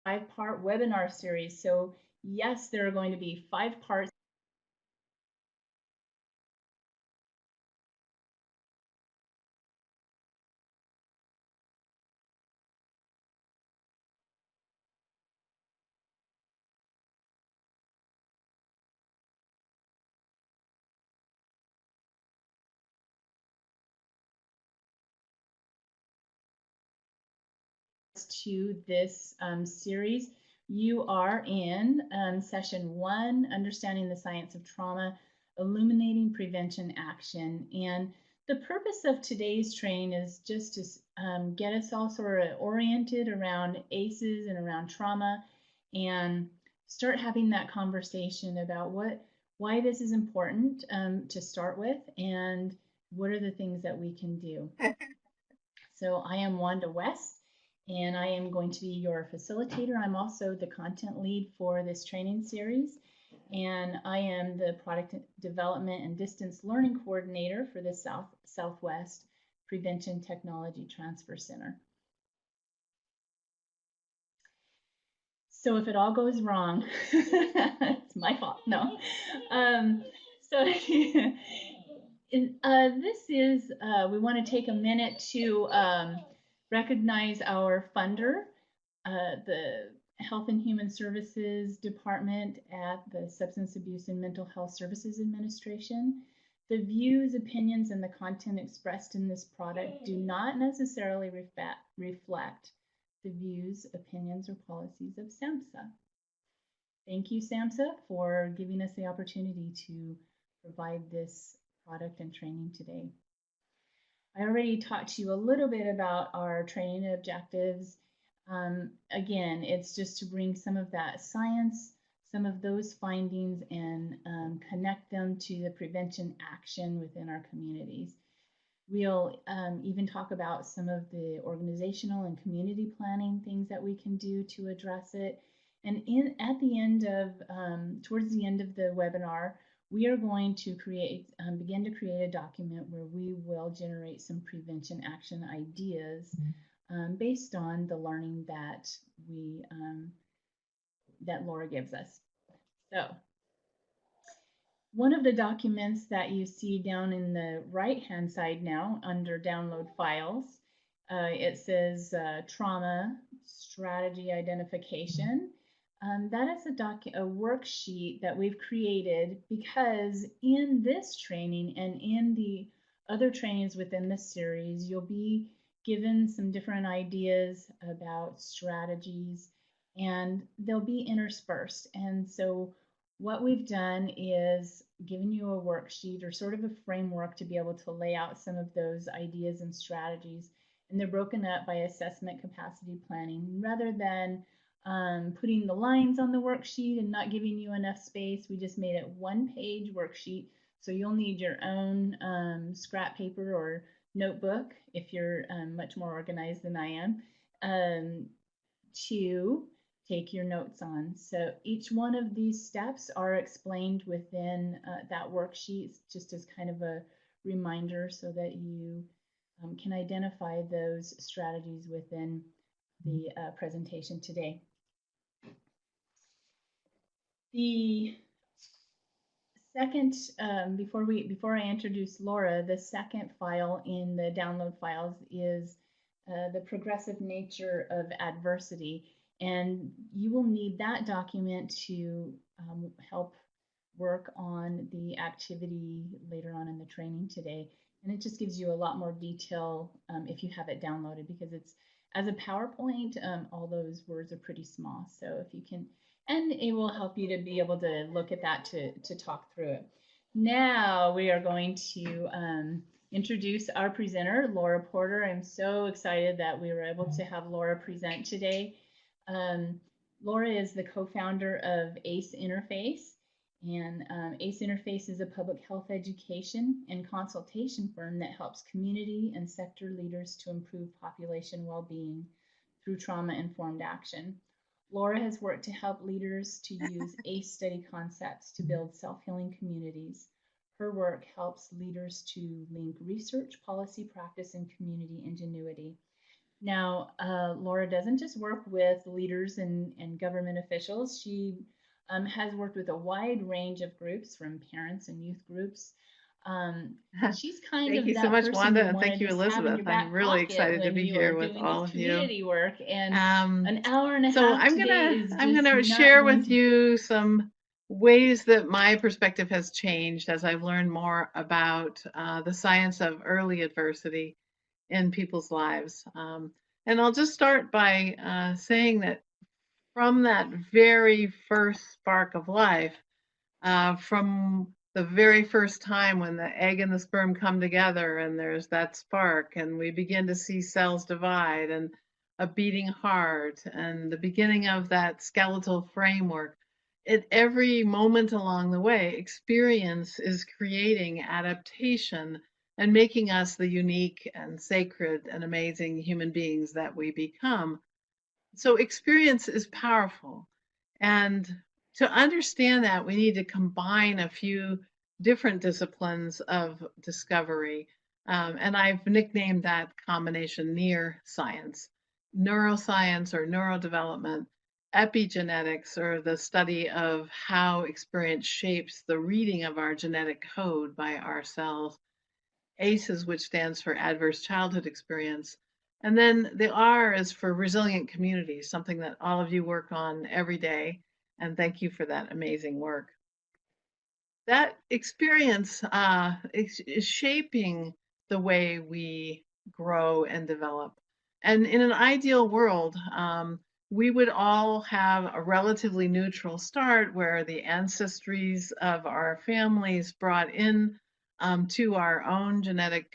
5-part webinar series. So yes, there are going to be 5 parts to this series. You are in session 1, Understanding the Science of Trauma, Illuminating Prevention Action. And the purpose of today's training is just to get us all sort of oriented around ACEs and around trauma, and start having that conversation about why this is important to start with, and what are the things that we can do. So I am Wanda West, and I am going to be your facilitator. I'm also the content lead for this training series, and I am the product development and distance learning coordinator for the Southwest Prevention Technology Transfer Center. So if it all goes wrong, it's my fault. No. So this is, we want to take a minute to recognize our funder, the Health and Human Services Department at the Substance Abuse and Mental Health Services Administration. The views, opinions, and the content expressed in this product do not necessarily reflect the views, opinions, or policies of SAMHSA. Thank you, SAMHSA, for giving us the opportunity to provide this product and training today. I already talked to you a little bit about our training objectives. Again, it's just to bring some of that science, some of those findings, and connect them to the prevention action within our communities. We'll even talk about some of the organizational and community planning things that we can do to address it. And at the end of, towards the end of the webinar, we are going to begin to create a document where we will generate some prevention action ideas based on the learning that that Laura gives us. So one of the documents that you see down in the right-hand side now under download files, it says trauma strategy identification. That is a worksheet that we've created because in this training and in the other trainings within this series, you'll be given some different ideas about strategies, and they'll be interspersed. And so what we've done is given you a worksheet or sort of a framework to be able to lay out some of those ideas and strategies. And they're broken up by assessment capacity planning. Rather than putting the lines on the worksheet and not giving you enough space, we just made it one-page worksheet. So you'll need your own scrap paper or notebook if you're much more organized than I am, to take your notes on. So each one of these steps are explained within that worksheet, just as kind of a reminder so that you can identify those strategies within the presentation today. The second, before I introduce Laura, the second file in the download files is the progressive nature of adversity. And you will need that document to help work on the activity later on in the training today. And it just gives you a lot more detail if you have it downloaded, because it's as a PowerPoint, all those words are pretty small. So if you can, and it will help you to be able to look at that to talk through it. Now we are going to introduce our presenter, Laura Porter. I'm so excited that we were able to have Laura present today. Laura is the co-founder of ACE Interface, and ACE Interface is a public health education and consultation firm that helps community and sector leaders to improve population well-being through trauma-informed action. Laura has worked to help leaders to use ACE study concepts to build self-healing communities. Her work helps leaders to link research, policy, practice, and community ingenuity. Now, Laura doesn't just work with leaders and government officials. She has worked with a wide range of groups, from parents and youth groups. She's kind Thank of you so that much, person Wanda, you and want thank to you, just have in Elizabeth. your I'm back really pocket excited to when be you here are with doing all this of you. community work. And Um, an hour and a so half I'm today gonna is I'm just gonna not share going with to. you some ways that my perspective has changed as I've learned more about the science of early adversity in people's lives. And I'll just start by saying that from that very first spark of life, from the very first time when the egg and the sperm come together and there's that spark and we begin to see cells divide and a beating heart and the beginning of that skeletal framework. At every moment along the way, experience is creating adaptation and making us the unique and sacred and amazing human beings that we become. So experience is powerful. And to understand that, we need to combine a few different disciplines of discovery. And I've nicknamed that combination near science, neuroscience or neurodevelopment, epigenetics, or the study of how experience shapes the reading of our genetic code by our cells, ACEs, which stands for Adverse Childhood Experience. And then the R is for resilient communities, something that all of you work on every day. And thank you for that amazing work. That experience is shaping the way we grow and develop. And in an ideal world, we would all have a relatively neutral start where the ancestries of our families brought in to our own genetic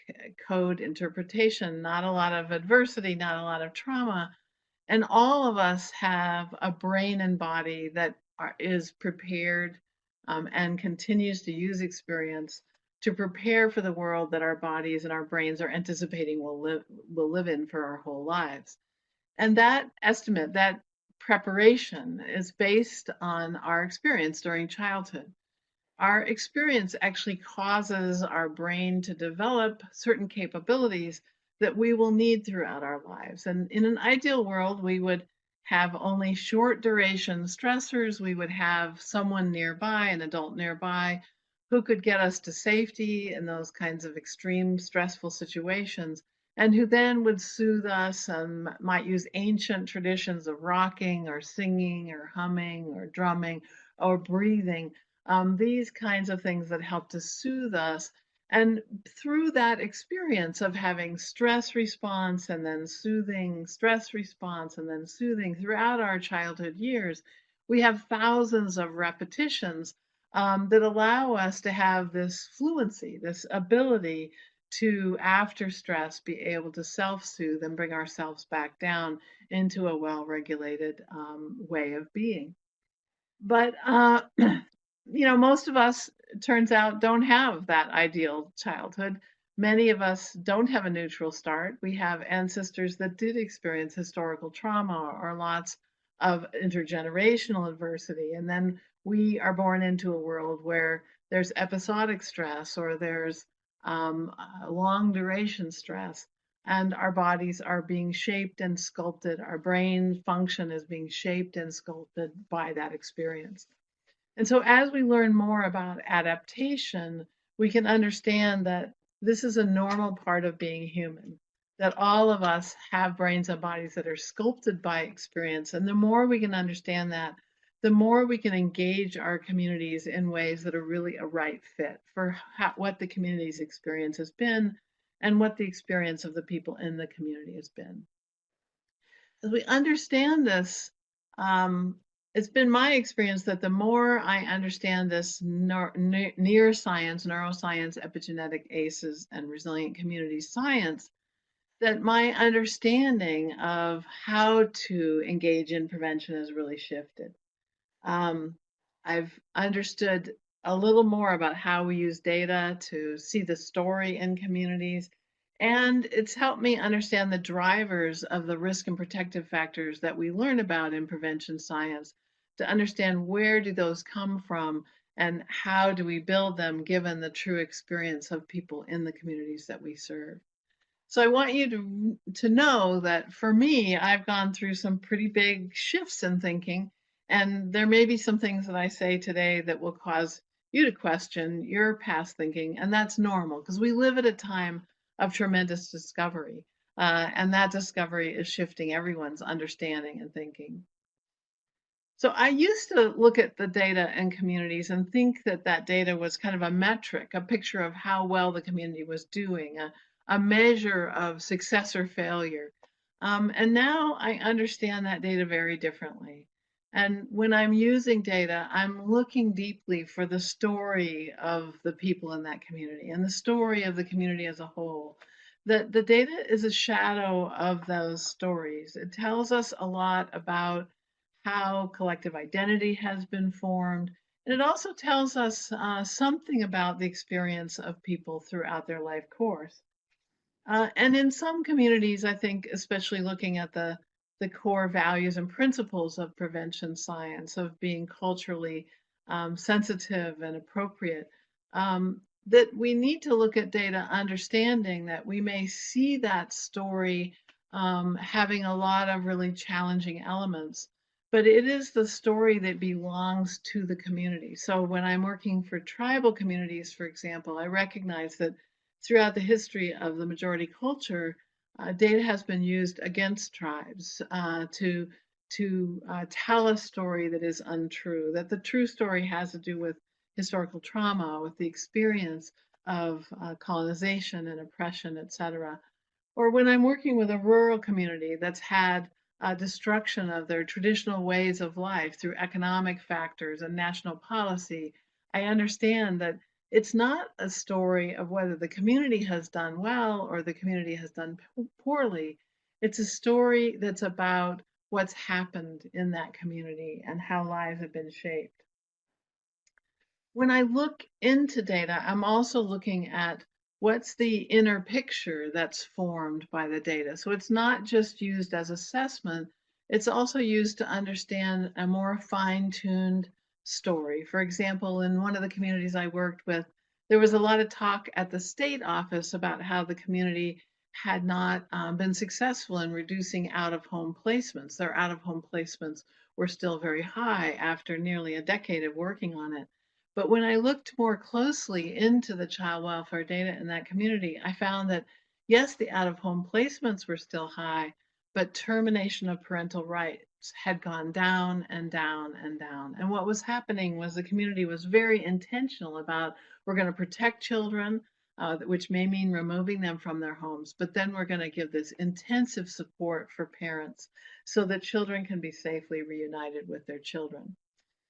code interpretation, not a lot of adversity, not a lot of trauma, and all of us have a brain and body that is prepared and continues to use experience to prepare for the world that our bodies and our brains are anticipating will live in for our whole lives. And that estimate, that preparation, is based on our experience during childhood. Our experience actually causes our brain to develop certain capabilities that we will need throughout our lives. And in an ideal world, we would have only short duration stressors. We would have someone nearby, an adult nearby, who could get us to safety in those kinds of extreme stressful situations, and who then would soothe us and might use ancient traditions of rocking or singing or humming or drumming or breathing, these kinds of things that help to soothe us. And through that experience of having stress response and then soothing, stress response and then soothing throughout our childhood years, we have thousands of repetitions that allow us to have this fluency, this ability to, after stress, be able to self soothe and bring ourselves back down into a well regulated way of being. But most of us, turns out, don't have that ideal childhood. Many of us don't have a neutral start. We have ancestors that did experience historical trauma or lots of intergenerational adversity. And then we are born into a world where there's episodic stress or there's long duration stress. And our bodies are being shaped and sculpted. Our brain function is being shaped and sculpted by that experience. And so, as we learn more about adaptation, we can understand that this is a normal part of being human, that all of us have brains and bodies that are sculpted by experience. And the more we can understand that, the more we can engage our communities in ways that are really a right fit for what the community's experience has been and what the experience of the people in the community has been. As we understand this, um, it's been my experience that the more I understand this near science, neuroscience, epigenetic ACEs, and resilient community science, that my understanding of how to engage in prevention has really shifted. Um, I've understood a little more about how we use data to see the story in communities. And it's helped me understand the drivers of the risk and protective factors that we learn about in prevention science, to understand where do those come from and how do we build them given the true experience of people in the communities that we serve. So I want you to know that for me, I've gone through some pretty big shifts in thinking, and there may be some things that I say today that will cause you to question your past thinking, and that's normal because we live at a time of tremendous discovery, and that discovery is shifting everyone's understanding and thinking. So I used to look at the data in communities and think that that data was kind of a metric, a picture of how well the community was doing, a measure of success or failure. And now I understand that data very differently. And when I'm using data, I'm looking deeply for the story of the people in that community and the story of the community as a whole. The data is a shadow of those stories. It tells us a lot about how collective identity has been formed. And it also tells us something about the experience of people throughout their life course. And in some communities, I think, especially looking at the core values and principles of prevention science, of being culturally sensitive and appropriate, that we need to look at data understanding that we may see that story having a lot of really challenging elements, but it is the story that belongs to the community. So when I'm working for tribal communities, for example, I recognize that throughout the history of the majority culture, data has been used against tribes to tell a story that is untrue. That the true story has to do with historical trauma, with the experience of colonization and oppression, etc. Or when I'm working with a rural community that's had destruction of their traditional ways of life through economic factors and national policy, I understand that it's not a story of whether the community has done well or the community has done poorly. It's a story that's about what's happened in that community and how lives have been shaped. When I look into data, I'm also looking at what's the inner picture that's formed by the data. So it's not just used as assessment, it's also used to understand a more fine-tuned story. For example, in one of the communities I worked with, there was a lot of talk at the state office about how the community had not been successful in reducing out-of-home placements. Their out-of-home placements were still very high after nearly a decade of working on it. But when I looked more closely into the child welfare data in that community, I found that yes, the out of home placements were still high, but termination of parental rights had gone down and down and down. And what was happening was the community was very intentional about we're going to protect children, which may mean removing them from their homes, but then we're going to give this intensive support for parents so that children can be safely reunited with their children.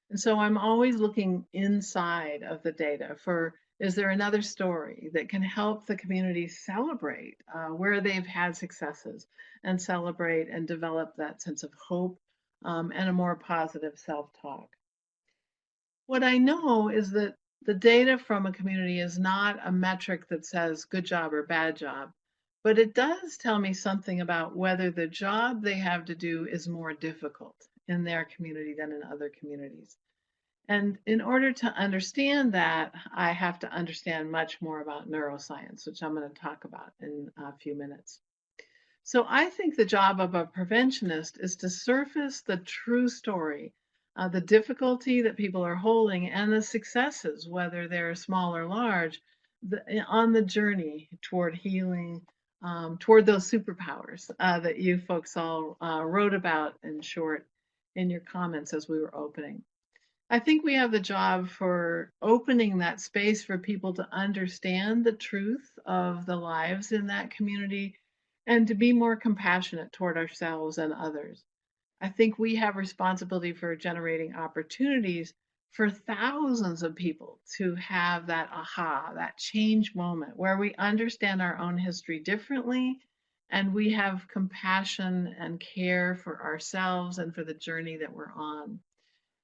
And so I'm always looking inside of the data for is there another story that can help the community celebrate where they've had successes and celebrate and develop that sense of hope and a more positive self talk. What I know is that the data from a community is not a metric that says good job or bad job, but it does tell me something about whether the job they have to do is more difficult in their community than in other communities. And in order to understand that, I have to understand much more about neuroscience, which I'm going to talk about in a few minutes. So I think the job of a preventionist is to surface the true story, the difficulty that people are holding, and the successes, whether they're small or large, on the journey toward healing, toward those superpowers that you folks all wrote about in short in your comments as we were opening. I think we have the job for opening that space for people to understand the truth of the lives in that community and to be more compassionate toward ourselves and others. I think we have responsibility for generating opportunities for thousands of people to have that aha, that change moment where we understand our own history differently and we have compassion and care for ourselves and for the journey that we're on.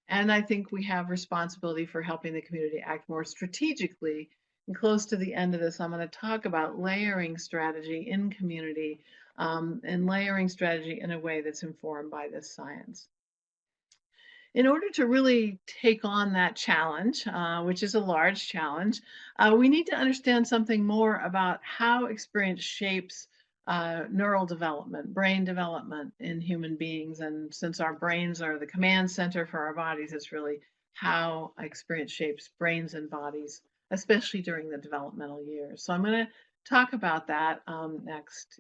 And I think we have responsibility for helping the community act more strategically. And close to the end of this, I'm going to talk about layering strategy in community and layering strategy in a way that's informed by this science. In order to really take on that challenge, which is a large challenge, we need to understand something more about how experience shapes neural development, brain development in human beings. And since our brains are the command center for our bodies, it's really how experience shapes brains and bodies, especially during the developmental years. So I'm going to talk about that next.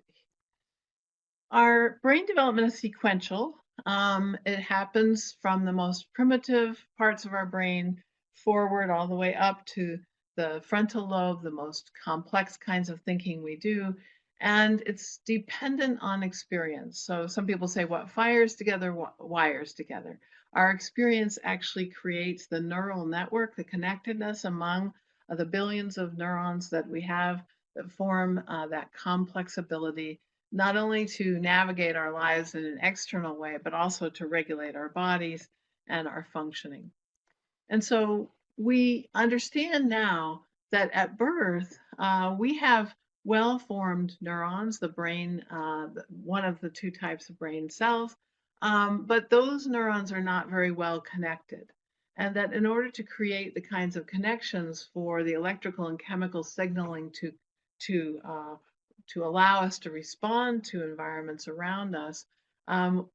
Our brain development is sequential. It happens from the most primitive parts of our brain forward all the way up to the frontal lobe, the most complex kinds of thinking we do. And it's dependent on experience. So some people say what fires together, what wires together. Our experience actually creates the neural network, the connectedness among the billions of neurons that we have that form that complex ability not only to navigate our lives in an external way, but also to regulate our bodies and our functioning. And so we understand now that at birth, we have well formed neurons, the brain, one of the two types of brain cells, but those neurons are not very well connected. And that in order to create the kinds of connections for the electrical and chemical signaling to to allow us to respond to environments around us,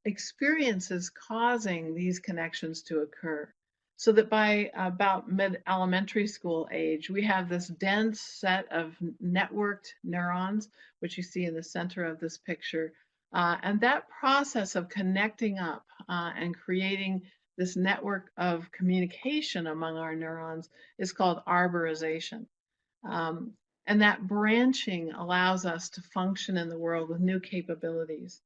experiences causing these connections to occur. So that by about mid-elementary school age, we have this dense set of networked neurons, which you see in the center of this picture. And that process of connecting up and creating this network of communication among our neurons is called arborization. Um, and that branching allows us to function in the world with new capabilities.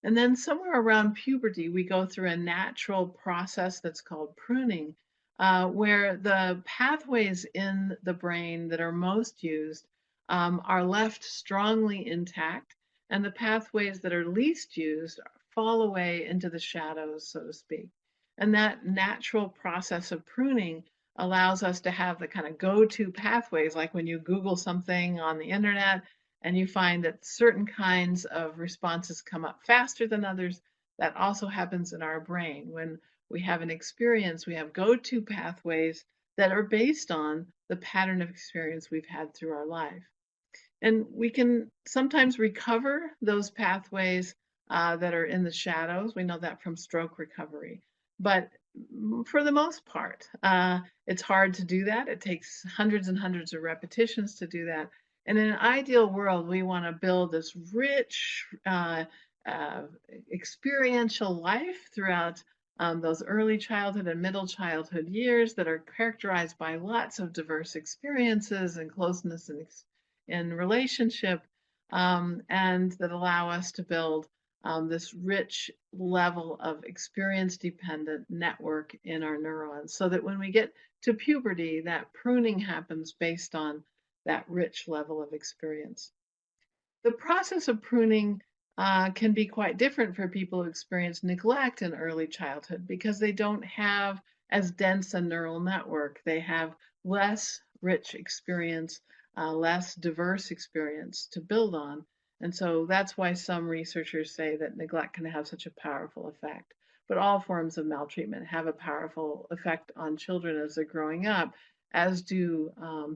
And then somewhere around puberty, we go through a natural process that's called pruning, where the pathways in the brain that are most used are left strongly intact, and the pathways that are least used fall away into the shadows, so to speak. And that natural process of pruning allows us to have the kind of go-to pathways, like when you Google something on the internet and you find that certain kinds of responses come up faster than others. That also happens in our brain. When we have an experience, we have go-to pathways that are based on the pattern of experience we've had through our life. And we can sometimes recover those pathways that are in the shadows. We know that from stroke recovery. But for the most part, it's hard to do that. It takes hundreds and hundreds of repetitions to do that. And in an ideal world, we want to build this rich, uh, experiential life throughout those early childhood and middle childhood years that are characterized by lots of diverse experiences and closeness in relationship, and that allow us to build this rich level of experience dependent network in our neurons so that when we get to puberty, that pruning happens based on that rich level of experience. The process of pruning can be quite different for people who experience neglect in early childhood because they don't have as dense a neural network. They have less rich experience, less diverse experience to build on. And so that's why some researchers say that neglect can have such a powerful effect. But all forms of maltreatment have a powerful effect on children as they're growing up, as do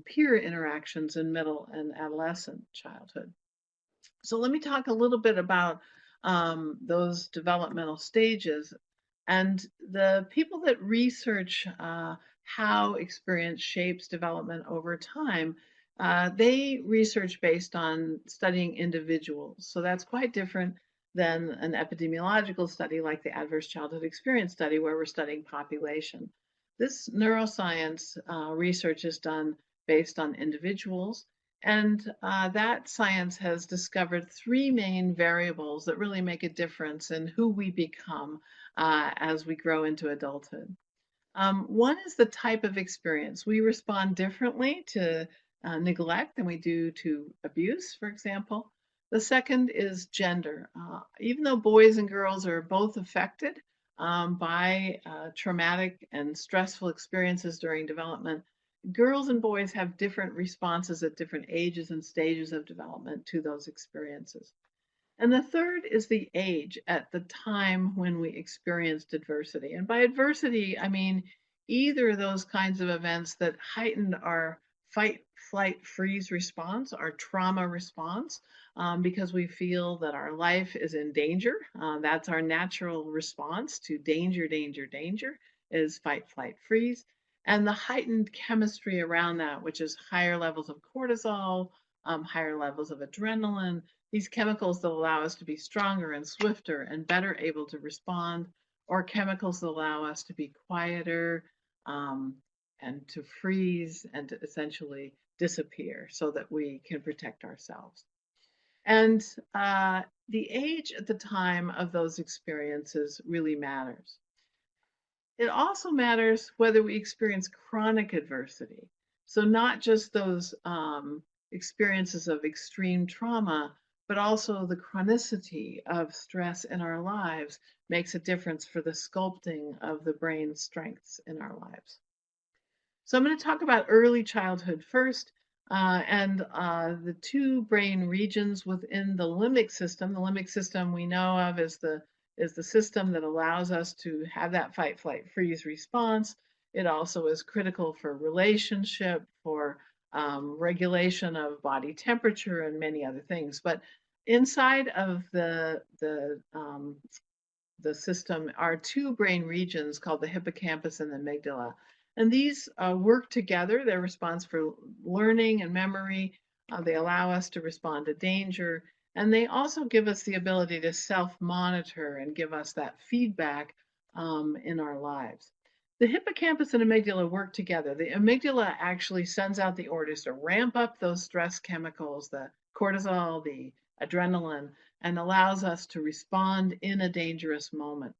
peer interactions in middle and adolescent childhood. So let me talk a little bit about those developmental stages. And the people that research how experience shapes development over time, they research based on studying individuals. So that's quite different than an epidemiological study like the Adverse Childhood Experience Study, where we're studying population. This neuroscience research is done based on individuals. And that science has discovered three main variables that really make a difference in who we become as we grow into adulthood. One is the type of experience. We respond differently to neglect than we do to abuse, for example. The second is gender. Even though boys and girls are both affected by traumatic and stressful experiences during development, girls and boys have different responses at different ages and stages of development to those experiences. And the third is the age at the time when we experienced adversity. And by adversity, I mean either of those kinds of events that heightened our fight, flight, freeze response, our trauma response, because we feel that our life is in danger. That's our natural response to danger, danger, danger, is fight, flight, freeze. And the heightened chemistry around that, which is higher levels of cortisol, higher levels of adrenaline, these chemicals that allow us to be stronger and swifter and better able to respond, or chemicals that allow us to be quieter, and to freeze and to essentially disappear so that we can protect ourselves. And the age at the time of those experiences really matters. It also matters whether we experience chronic adversity. So, not just those experiences of extreme trauma, but also the chronicity of stress in our lives makes a difference for the sculpting of the brain strengths in our lives. So I'm going to talk about early childhood first, and the two brain regions within the limbic system. The limbic system we know of as the system that allows us to have that fight, flight, freeze response. It also is critical for relationship, for regulation of body temperature, and many other things. But inside of the system are two brain regions called the hippocampus and the amygdala. And these work together. They're responsible for learning and memory. They allow us to respond to danger. And they also give us the ability to self monitor and give us that feedback in our lives. The hippocampus and amygdala work together. The amygdala actually sends out the orders to ramp up those stress chemicals, the cortisol, the adrenaline, and allows us to respond in a dangerous moment.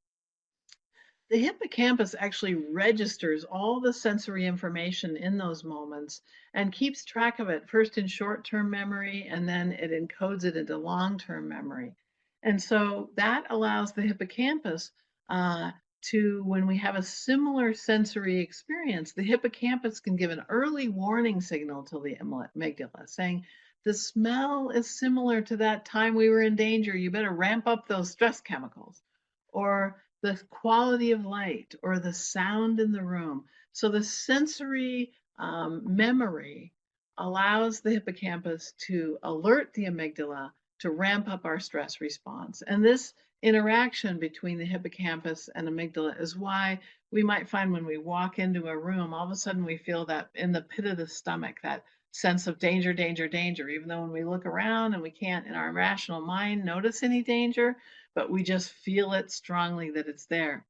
The hippocampus actually registers all the sensory information in those moments and keeps track of it first in short-term memory, and then it encodes it into long-term memory. And so that allows the hippocampus to, when we have a similar sensory experience, the hippocampus can give an early warning signal to the amygdala saying, the smell is similar to that time we were in danger. You better ramp up those stress chemicals. Or the quality of light or the sound in the room. So the sensory memory allows the hippocampus to alert the amygdala to ramp up our stress response. And this interaction between the hippocampus and amygdala is why we might find when we walk into a room, all of a sudden we feel that in the pit of the stomach, that sense of danger, danger, danger, even though when we look around and we can't in our rational mind notice any danger, but we just feel it strongly that it's there.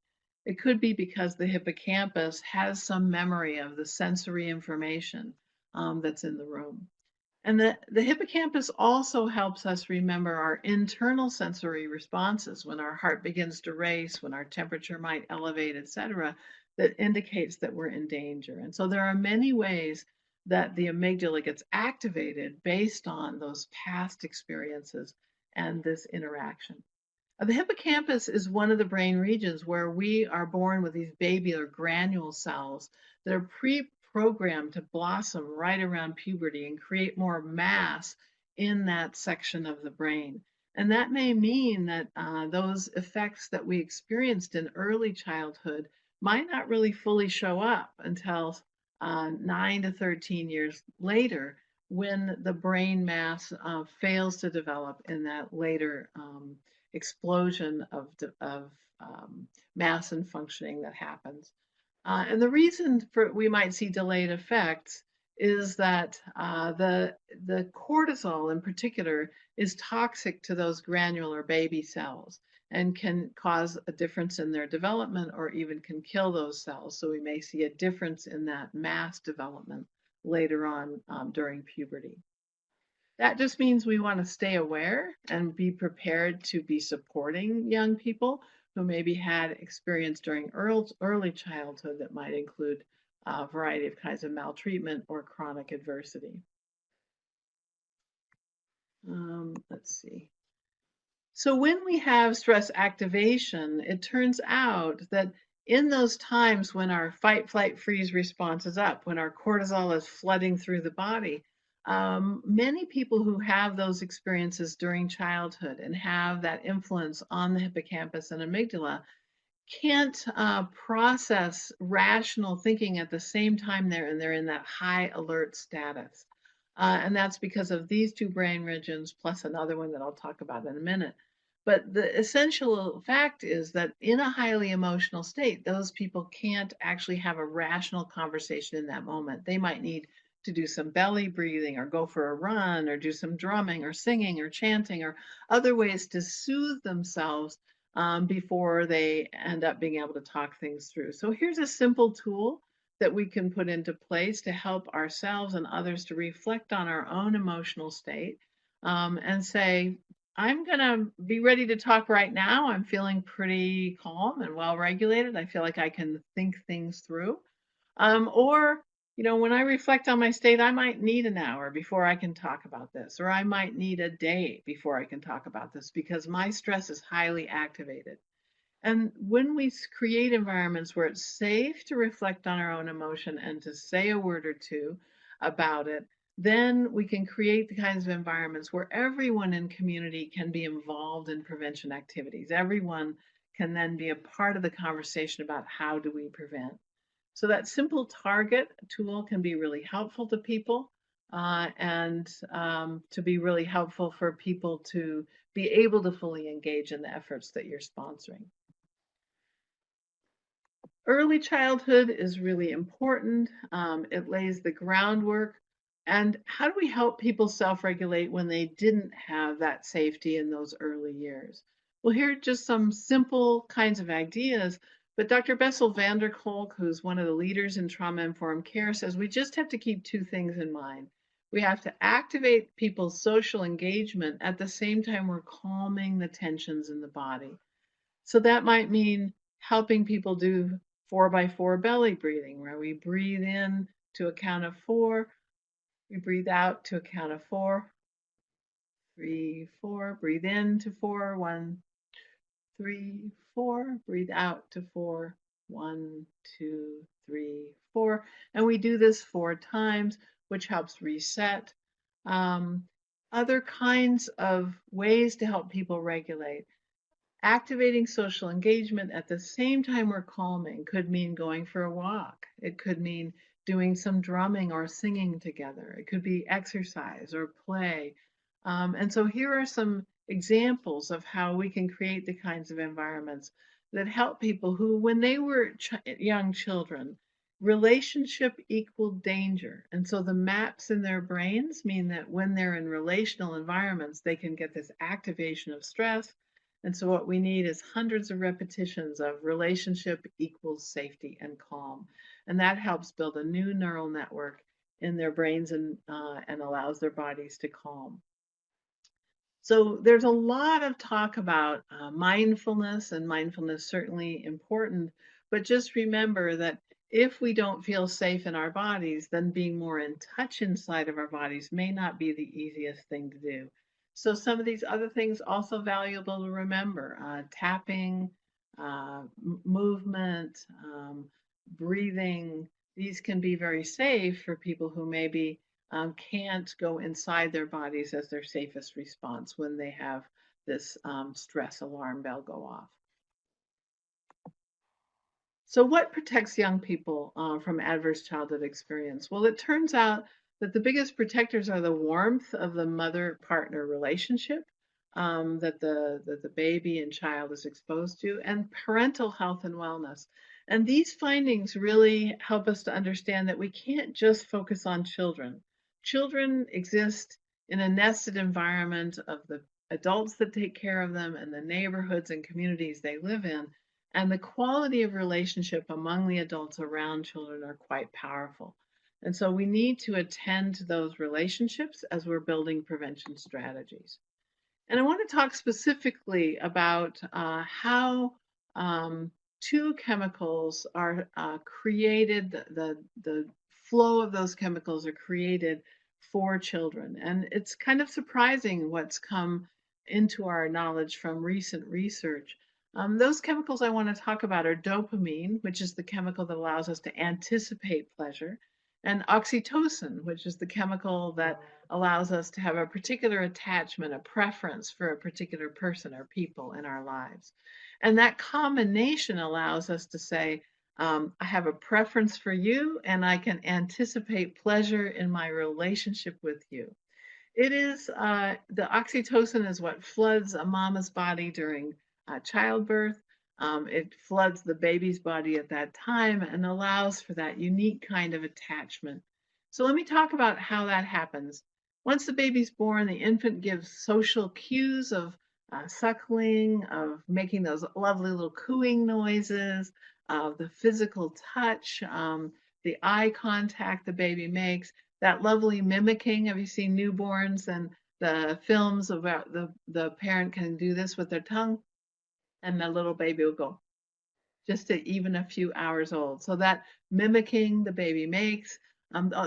It could be because the hippocampus has some memory of the sensory information that's in the room. And the hippocampus also helps us remember our internal sensory responses when our heart begins to race, when our temperature might elevate, etc., that indicates that we're in danger. And so there are many ways that the amygdala gets activated based on those past experiences and this interaction. The hippocampus is one of the brain regions where we are born with these baby or granule cells that are pre-programmed to blossom right around puberty and create more mass in that section of the brain. And that may mean that those effects that we experienced in early childhood might not really fully show up until 9 to 13 years later, when the brain mass fails to develop in that later explosion of mass and functioning that happens. And the reason for we might see delayed effects is that the cortisol in particular is toxic to those granular baby cells and can cause a difference in their development or even can kill those cells. So we may see a difference in that mass development later on during puberty. That just means we want to stay aware and be prepared to be supporting young people who maybe had experience during early childhood that might include a variety of kinds of maltreatment or chronic adversity. Let's see. So when we have stress activation, it turns out that in those times when our fight, flight, freeze response is up, when our cortisol is flooding through the body, many people who have those experiences during childhood and have that influence on the hippocampus and amygdala can't process rational thinking at the same time they're in that high alert status. And that's because of these two brain regions plus another one that I'll talk about in a minute. But the essential fact is that in a highly emotional state, those people can't actually have a rational conversation in that moment. They might need to do some belly breathing or go for a run or do some drumming or singing or chanting or other ways to soothe themselves before they end up being able to talk things through. So here's a simple tool that we can put into place to help ourselves and others to reflect on our own emotional state and say, I'm going to be ready to talk right now. I'm feeling pretty calm and well regulated. I feel like I can think things through. Or, when I reflect on my state, I might need an hour before I can talk about this, or I might need a day before I can talk about this because my stress is highly activated. And when we create environments where it's safe to reflect on our own emotion and to say a word or two about it, then we can create the kinds of environments where everyone in community can be involved in prevention activities. Everyone can then be a part of the conversation about how do we prevent. So that simple target tool can be really helpful to people and to be really helpful for people to be able to fully engage in the efforts that you're sponsoring. Early childhood is really important. It lays the groundwork. And how do we help people self regulate when they didn't have that safety in those early years? Well, here are just some simple kinds of ideas. But Dr. Bessel van der Kolk, who's one of the leaders in trauma informed care, says we just have to keep two things in mind. We have to activate people's social engagement at the same time we're calming the tensions in the body. So that might mean helping people do 4x4 belly breathing, where we breathe in to a count of 4, we breathe out to a count of 4, 3, 4, breathe in to 4, 1, 3, 4, breathe out to 4, 1, 2, 3, 4. And we do this 4 times, which helps reset. Um, Other kinds of ways to help people regulate. Activating social engagement at the same time we're calming could mean going for a walk. It could mean doing some drumming or singing together. It could be exercise or play. And so here are some examples of how we can create the kinds of environments that help people who, when they were young children, relationship equaled danger. And so the maps in their brains mean that when they're in relational environments, they can get this activation of stress, and so what we need is hundreds of repetitions of relationship equals safety and calm. And that helps build a new neural network in their brains and allows their bodies to calm. So there's a lot of talk about mindfulness, and mindfulness certainly important, but just remember that if we don't feel safe in our bodies, then being more in touch inside of our bodies may not be the easiest thing to do. So some of these other things also valuable to remember: tapping, movement, breathing. These can be very safe for people who maybe can't go inside their bodies as their safest response when they have this stress alarm bell go off. So, what protects young people from adverse childhood experience? Well, it turns out that the biggest protectors are the warmth of the mother-partner relationship that the baby and child is exposed to, and parental health and wellness. And these findings really help us to understand that we can't just focus on children. Children exist in a nested environment of the adults that take care of them and the neighborhoods and communities they live in, and the quality of relationship among the adults around children are quite powerful. And so we need to attend to those relationships as we're building prevention strategies. And I want to talk specifically about how two chemicals are created, the flow of those chemicals are created for children. And it's kind of surprising what's come into our knowledge from recent research. Those chemicals I want to talk about are dopamine, which is the chemical that allows us to anticipate pleasure, and oxytocin, which is the chemical that allows us to have a particular attachment, a preference for a particular person or people in our lives. And that combination allows us to say, I have a preference for you, and I can anticipate pleasure in my relationship with you. It is the oxytocin is what floods a mama's body during childbirth. It floods the baby's body at that time and allows for that unique kind of attachment. So let me talk about how that happens. Once the baby's born, the infant gives social cues of suckling, of making those lovely little cooing noises, of the physical touch, the eye contact the baby makes, that lovely mimicking. Have you seen newborns and the films about the parent can do this with their tongue and the little baby will go just at even a few hours old. So that mimicking the baby makes,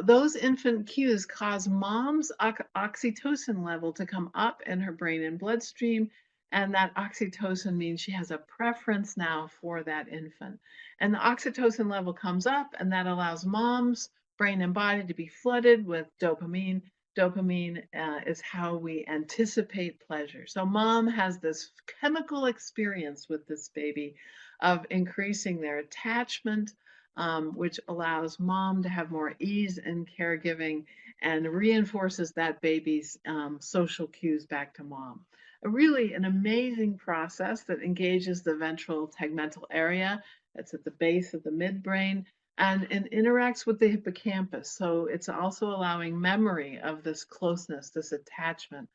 those infant cues cause mom's oxytocin level to come up in her brain and bloodstream. And that oxytocin means she has a preference now for that infant. And the oxytocin level comes up, and that allows mom's brain and body to be flooded with dopamine. Dopamine is how we anticipate pleasure. So mom has this chemical experience with this baby of increasing their attachment, which allows mom to have more ease in caregiving and reinforces that baby's social cues back to mom. Really an amazing process that engages the ventral tegmental area that's at the base of the midbrain and interacts with the hippocampus. So it's also allowing memory of this closeness, this attachment.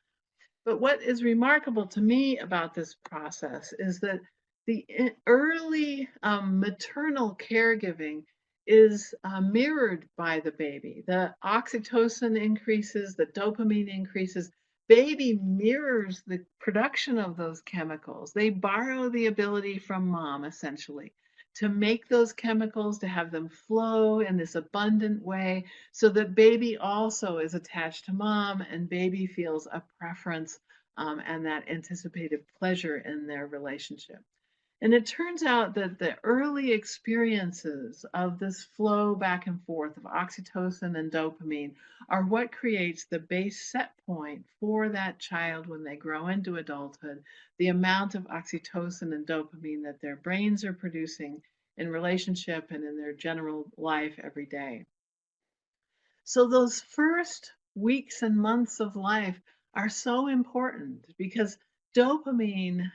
But what is remarkable to me about this process is that the early maternal caregiving is mirrored by the baby. The oxytocin increases, the dopamine increases. Baby mirrors the production of those chemicals. They borrow the ability from mom, essentially, to make those chemicals, to have them flow in this abundant way, so that baby also is attached to mom and baby feels a preference and that anticipated pleasure in their relationship. And it turns out that the early experiences of this flow back and forth of oxytocin and dopamine are what creates the base set point for that child when they grow into adulthood, the amount of oxytocin and dopamine that their brains are producing in relationship and in their general life every day. So those first weeks and months of life are so important because dopamine,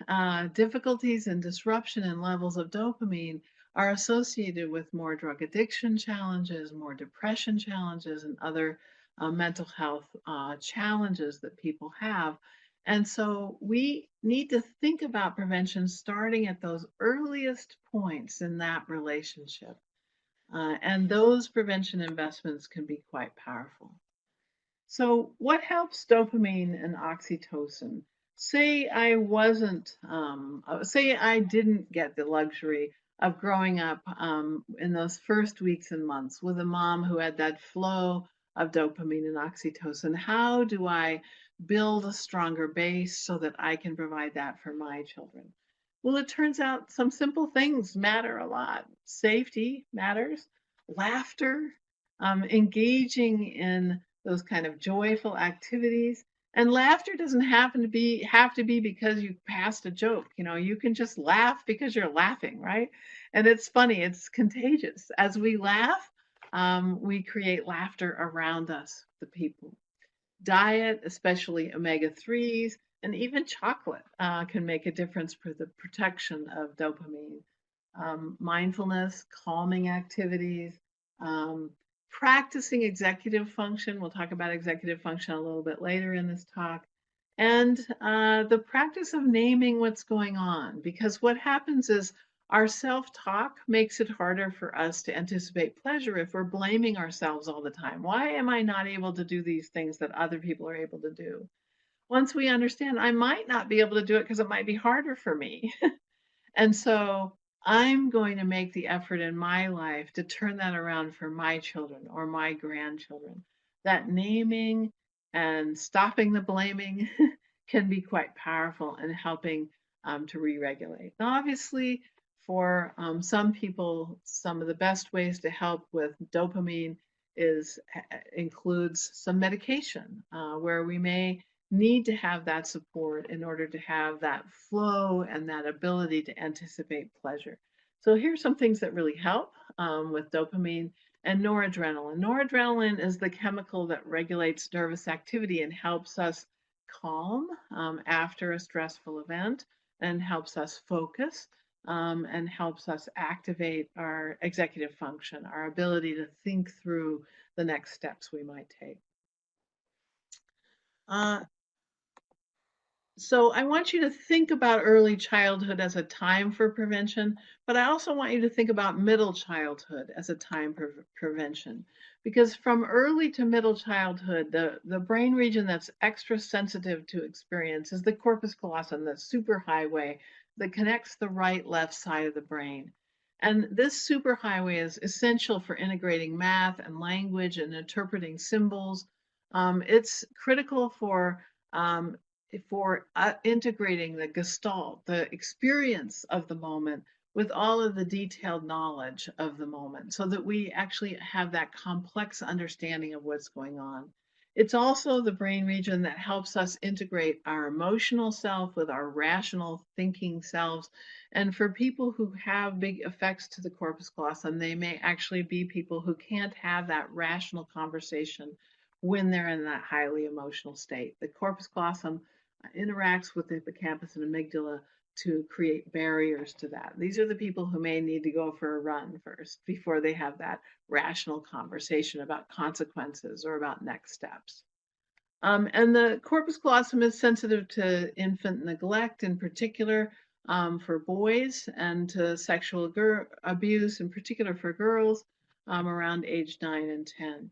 difficulties and disruption in levels of dopamine are associated with more drug addiction challenges, more depression challenges, and other mental health challenges that people have. And so we need to think about prevention starting at those earliest points in that relationship. And those prevention investments can be quite powerful. So, what helps dopamine and oxytocin? Say I didn't get the luxury of growing up in those first weeks and months with a mom who had that flow of dopamine and oxytocin. How do I build a stronger base so that I can provide that for my children? Well, it turns out some simple things matter a lot. Safety matters, laughter, engaging in those kind of joyful activities. And laughter doesn't have to be because you passed a joke. You know, you can just laugh because you're laughing, right? And it's funny, it's contagious. As we laugh, we create laughter around us, the people. Diet, especially omega-3s, and even chocolate can make a difference for the protection of dopamine. Mindfulness, calming activities, um, practicing executive function. We'll talk about executive function a little bit later in this talk. And the practice of naming what's going on, because what happens is our self talk makes it harder for us to anticipate pleasure if we're blaming ourselves all the time. Why am I not able to do these things that other people are able to do? Once we understand, I might not be able to do it because it might be harder for me. And so I'm going to make the effort in my life to turn that around for my children or my grandchildren. That naming and stopping the blaming can be quite powerful in helping to re regulate. Now, obviously, for some people, some of the best ways to help with dopamine includes some medication where we may need to have that support in order to have that flow and that ability to anticipate pleasure. So here's some things that really help with dopamine and noradrenaline. Noradrenaline is the chemical that regulates nervous activity and helps us calm after a stressful event and helps us focus and helps us activate our executive function, our ability to think through the next steps we might take. Uh, So I want you to think about early childhood as a time for prevention, but I also want you to think about middle childhood as a time for prevention. Because from early to middle childhood, the brain region that's extra sensitive to experience is the corpus callosum, the superhighway that connects the right left side of the brain. And this superhighway is essential for integrating math and language and interpreting symbols. It's critical um, for integrating the gestalt, the experience of the moment with all of the detailed knowledge of the moment so that we actually have that complex understanding of what's going on. It's also the brain region that helps us integrate our emotional self with our rational thinking selves. And for people who have big effects to the corpus callosum, they may actually be people who can't have that rational conversation when they're in that highly emotional state. The corpus callosum interacts with the hippocampus and amygdala to create barriers to that. These are the people who may need to go for a run first before they have that rational conversation about consequences or about next steps. And the corpus callosum is sensitive to infant neglect, in particular for boys, and to sexual abuse, in particular for girls, around age 9 and 10.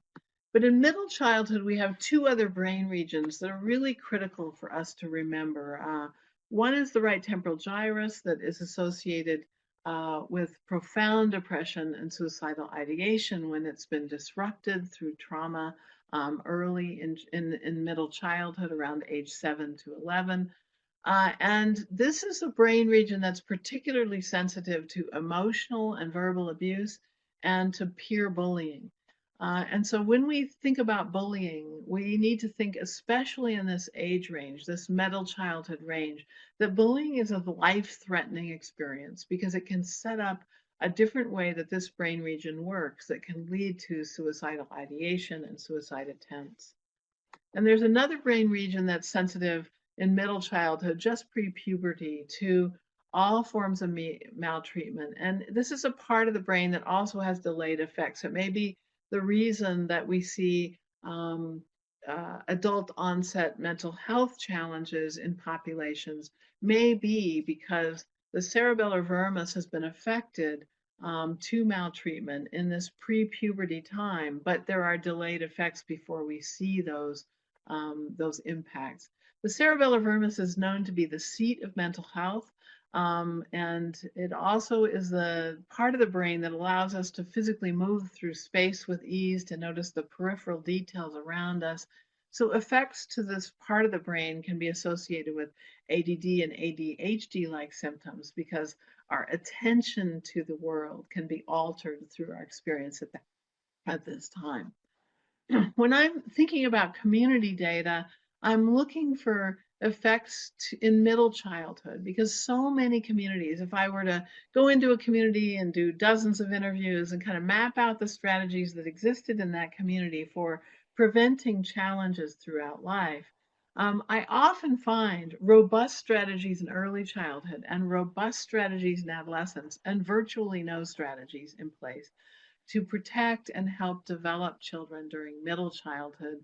But in middle childhood, we have two other brain regions that are really critical for us to remember. One is the right temporal gyrus that is associated with profound depression and suicidal ideation when it's been disrupted through trauma early in middle childhood, around age 7 to 11. And this is a brain region that's particularly sensitive to emotional and verbal abuse and to peer bullying. And so when we think about bullying, we need to think, especially in this age range, this middle childhood range, that bullying is a life-threatening experience because it can set up a different way that this brain region works that can lead to suicidal ideation and suicide attempts. And there's another brain region that's sensitive in middle childhood, just pre-puberty, to all forms of maltreatment. And this is a part of the brain that also has delayed effects. It may be the reason that we see adult onset mental health challenges in populations may be because the cerebellar vermis has been affected to maltreatment in this pre-puberty time, but there are delayed effects before we see those impacts. The cerebellar vermis is known to be the seat of mental health, and it also is the part of the brain that allows us to physically move through space with ease, to notice the peripheral details around us. So effects to this part of the brain can be associated with ADD and ADHD-like symptoms because our attention to the world can be altered through our experience at this time. When I'm thinking about community data, I'm looking for effects in middle childhood because so many communities, if I were to go into a community and do dozens of interviews and kind of map out the strategies that existed in that community for preventing challenges throughout life, I often find robust strategies in early childhood and robust strategies in adolescence and virtually no strategies in place to protect and help develop children during middle childhood.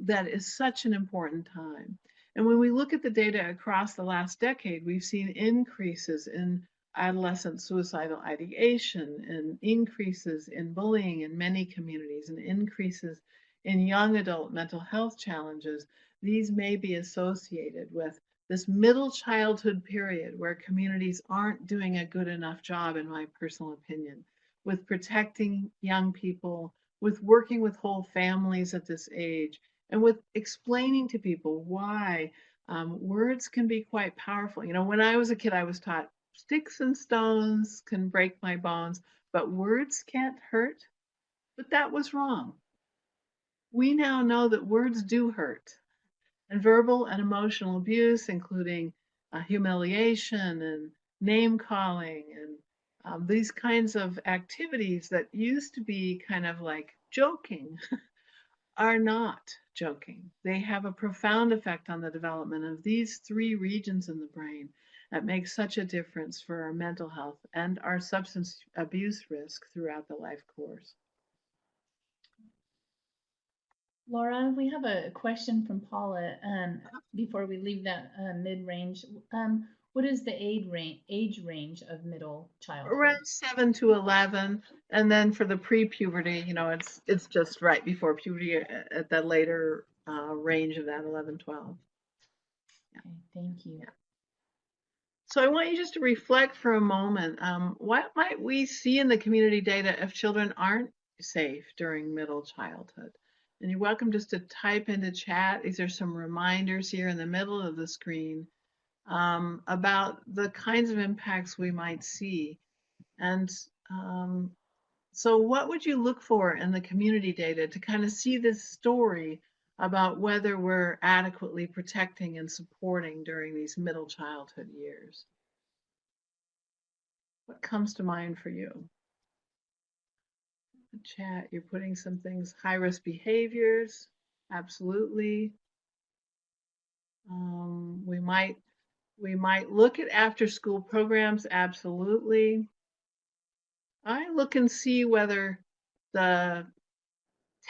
That is such an important time. And when we look at the data across the last decade, we've seen increases in adolescent suicidal ideation and increases in bullying in many communities and increases in young adult mental health challenges. These may be associated with this middle childhood period where communities aren't doing a good enough job, in my personal opinion, with protecting young people, with working with whole families at this age, and with explaining to people why words can be quite powerful. You know, when I was a kid, I was taught sticks and stones can break my bones, but words can't hurt. But that was wrong. We now know that words do hurt. And verbal and emotional abuse, including humiliation and name calling and these kinds of activities that used to be kind of like joking, are not joking. They have a profound effect on the development of these three regions in the brain that make such a difference for our mental health and our substance abuse risk throughout the life course. Laura, we have a question from Paula before we leave that mid-range. What is the age range of middle childhood? Around 7 to 11, and then for the pre-puberty, it's just right before puberty at that later range of that 11, 12. Yeah. Okay, thank you. Yeah. So I want you just to reflect for a moment. What might we see in the community data if children aren't safe during middle childhood? And you're welcome just to type into chat. These are some reminders here in the middle of the screen about the kinds of impacts we might see. And so what would you look for in the community data to kind of see this story about whether we're adequately protecting and supporting during these middle childhood years? What comes to mind for you? The chat, you're putting some things, high risk behaviors, absolutely. We might look at after school programs, absolutely. I look and see whether the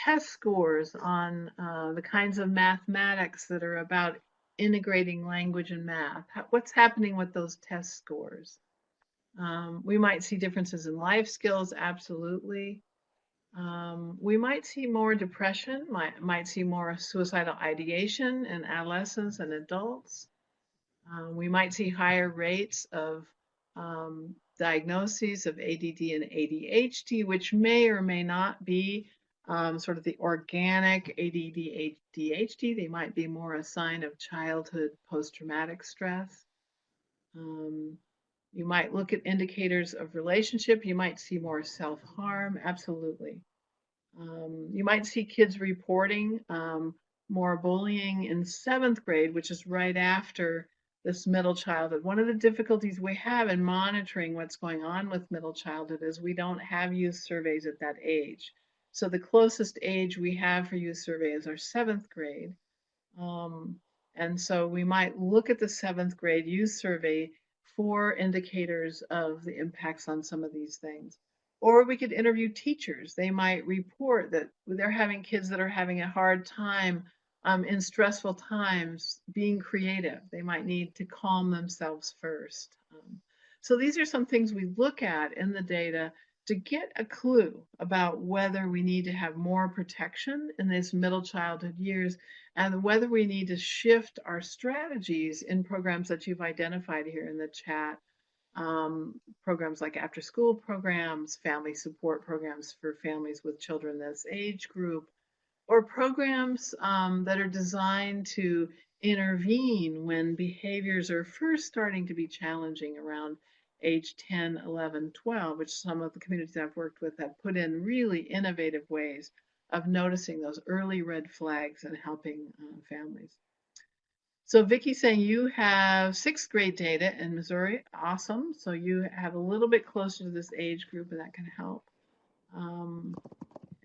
test scores on the kinds of mathematics that are about integrating language and math. What's happening with those test scores? We might see differences in life skills, absolutely. We might see more depression, might see more suicidal ideation in adolescents and adults. We might see higher rates of diagnoses of ADD and ADHD, which may or may not be sort of the organic ADD, ADHD. They might be more a sign of childhood post-traumatic stress. You might look at indicators of relationship. You might see more self-harm, absolutely. You might see kids reporting more bullying in 7th grade, which is right after this middle childhood. One of the difficulties we have in monitoring what's going on with middle childhood is we don't have youth surveys at that age. So the closest age we have for youth survey is our 7th grade. And so we might look at the 7th grade youth survey for indicators of the impacts on some of these things. Or we could interview teachers. They might report that they're having kids that are having a hard time in stressful times being creative. They might need to calm themselves first. So these are some things we look at in the data to get a clue about whether we need to have more protection in these middle childhood years and whether we need to shift our strategies in programs that you've identified here in the chat. Programs like after school programs, family support programs for families with children in this age group, or programs that are designed to intervene when behaviors are first starting to be challenging around age 10, 11, 12, which some of the communities I've worked with have put in really innovative ways of noticing those early red flags and helping families. So Vicky's saying you have 6th grade data in Missouri. Awesome. So you have a little bit closer to this age group and that can help.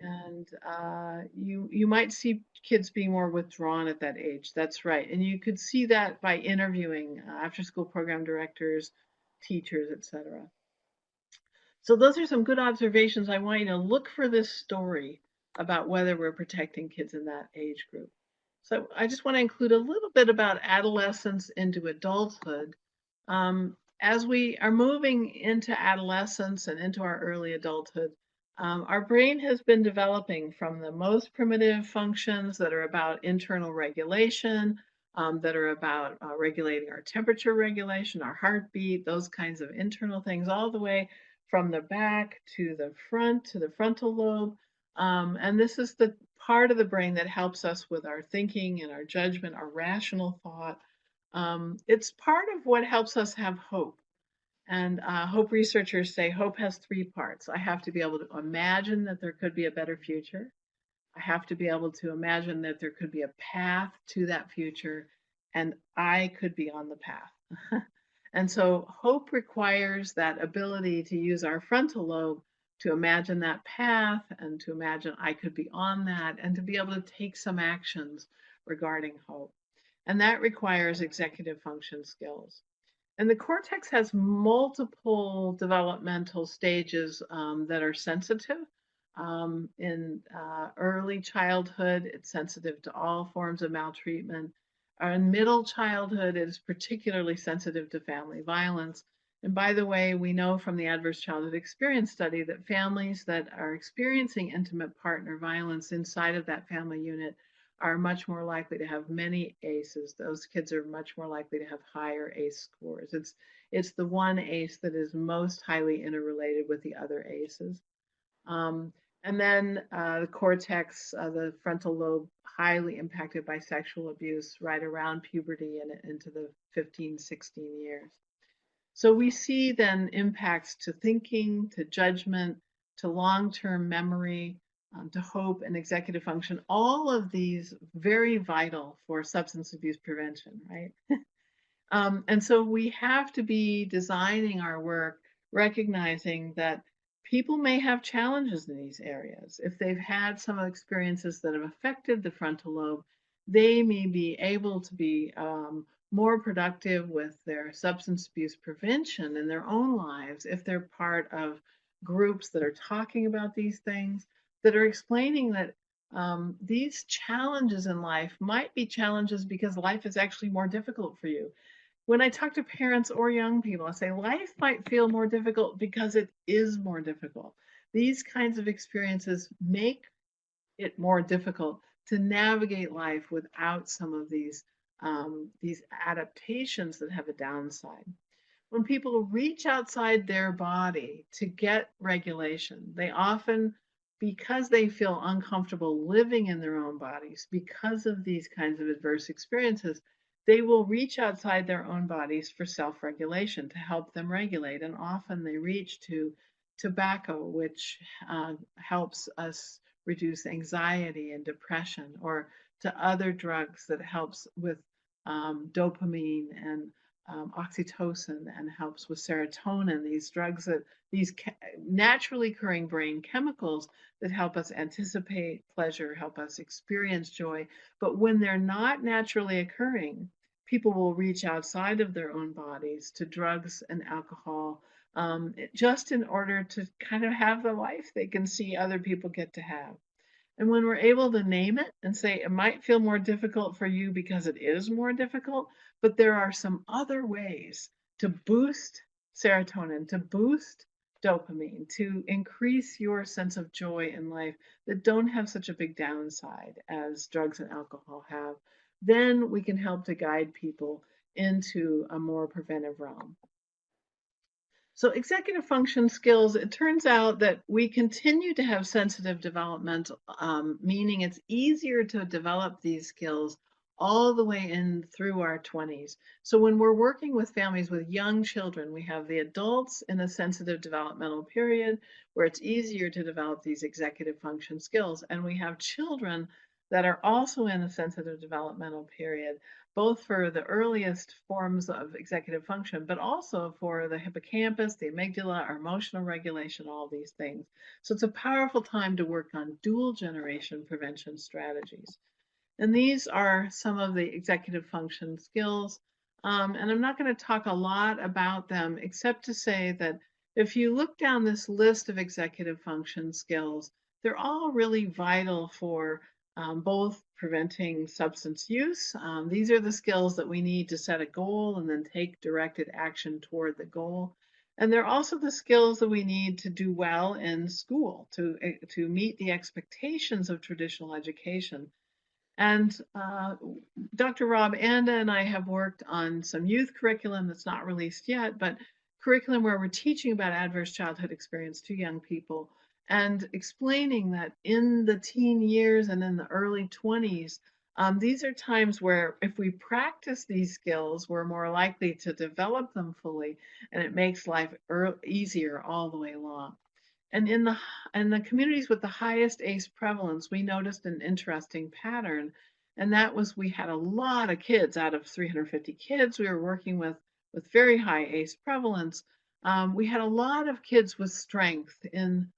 And you might see kids being more withdrawn at that age. That's right. And you could see that by interviewing after school program directors, teachers, etc. So those are some good observations. I want you to look for this story about whether we're protecting kids in that age group. So I just want to include a little bit about adolescence into adulthood. As we are moving into adolescence and into our early adulthood, our brain has been developing from the most primitive functions that are about internal regulation, that are about regulating our temperature regulation, our heartbeat, those kinds of internal things, all the way from the back to the front, to the frontal lobe. And this is the part of the brain that helps us with our thinking and our judgment, our rational thought. It's part of what helps us have hope. And hope researchers say hope has 3 parts. I have to be able to imagine that there could be a better future. I have to be able to imagine that there could be a path to that future and I could be on the path. And so hope requires that ability to use our frontal lobe to imagine that path and to imagine I could be on that and to be able to take some actions regarding hope. And that requires executive function skills. And the cortex has multiple developmental stages that are sensitive. In early childhood, it's sensitive to all forms of maltreatment. In middle childhood, it is particularly sensitive to family violence. And by the way, we know from the Adverse Childhood Experience study that families that are experiencing intimate partner violence inside of that family unit are much more likely to have many ACEs. Those kids are much more likely to have higher ACE scores. It's the one ACE that is most highly interrelated with the other ACEs. Um, and then the cortex, the frontal lobe, highly impacted by sexual abuse right around puberty and into the 15, 16 years. So we see then impacts to thinking, to judgment, to long-term memory, to hope and executive function, all of these very vital for substance abuse prevention, right? And so we have to be designing our work, recognizing that people may have challenges in these areas. If they've had some experiences that have affected the frontal lobe, they may be able to be more productive with their substance abuse prevention in their own lives if they're part of groups that are talking about these things, that are explaining that these challenges in life might be challenges because life is actually more difficult for you. When I talk to parents or young people, I say life might feel more difficult because it is more difficult. These kinds of experiences make it more difficult to navigate life without some of these adaptations that have a downside. When people reach outside their body to get regulation, they often, because they feel uncomfortable living in their own bodies, because of these kinds of adverse experiences, they will reach outside their own bodies for self regulation to help them regulate. And often they reach to tobacco, which helps us reduce anxiety and depression, or to other drugs that helps with dopamine and oxytocin and helps with serotonin, these drugs that these naturally occurring brain chemicals that help us anticipate pleasure, help us experience joy. But when they're not naturally occurring, people will reach outside of their own bodies to drugs and alcohol just in order to kind of have the life they can see other people get to have. And when we're able to name it and say it might feel more difficult for you because it is more difficult, but there are some other ways to boost serotonin, to boost dopamine, to increase your sense of joy in life that don't have such a big downside as drugs and alcohol have, then we can help to guide people into a more preventive realm. So executive function skills, it turns out that we continue to have sensitive development, meaning it's easier to develop these skills all the way in through our 20s. So when we're working with families with young children, we have the adults in a sensitive developmental period where it's easier to develop these executive function skills. And we have children that are also in a sensitive developmental period, both for the earliest forms of executive function, but also for the hippocampus, the amygdala, our emotional regulation, all these things. So it's a powerful time to work on dual generation prevention strategies. And these are some of the executive function skills. And I'm not going to talk a lot about them, except to say that if you look down this list of executive function skills, they're all really vital for both preventing substance use. These are the skills that we need to set a goal and then take directed action toward the goal. And they're also the skills that we need to do well in school, to meet the expectations of traditional education. And Dr. Rob Anda and I have worked on some youth curriculum that's not released yet, but curriculum where we're teaching about adverse childhood experience to young people and explaining that in the teen years and in the early 20s, these are times where if we practice these skills, we're more likely to develop them fully, and it makes life easier all the way along. And in the communities with the highest ACE prevalence, we noticed an interesting pattern. And that was we had a lot of kids out of 350 kids we were working with very high ACE prevalence. We had a lot of kids with strength in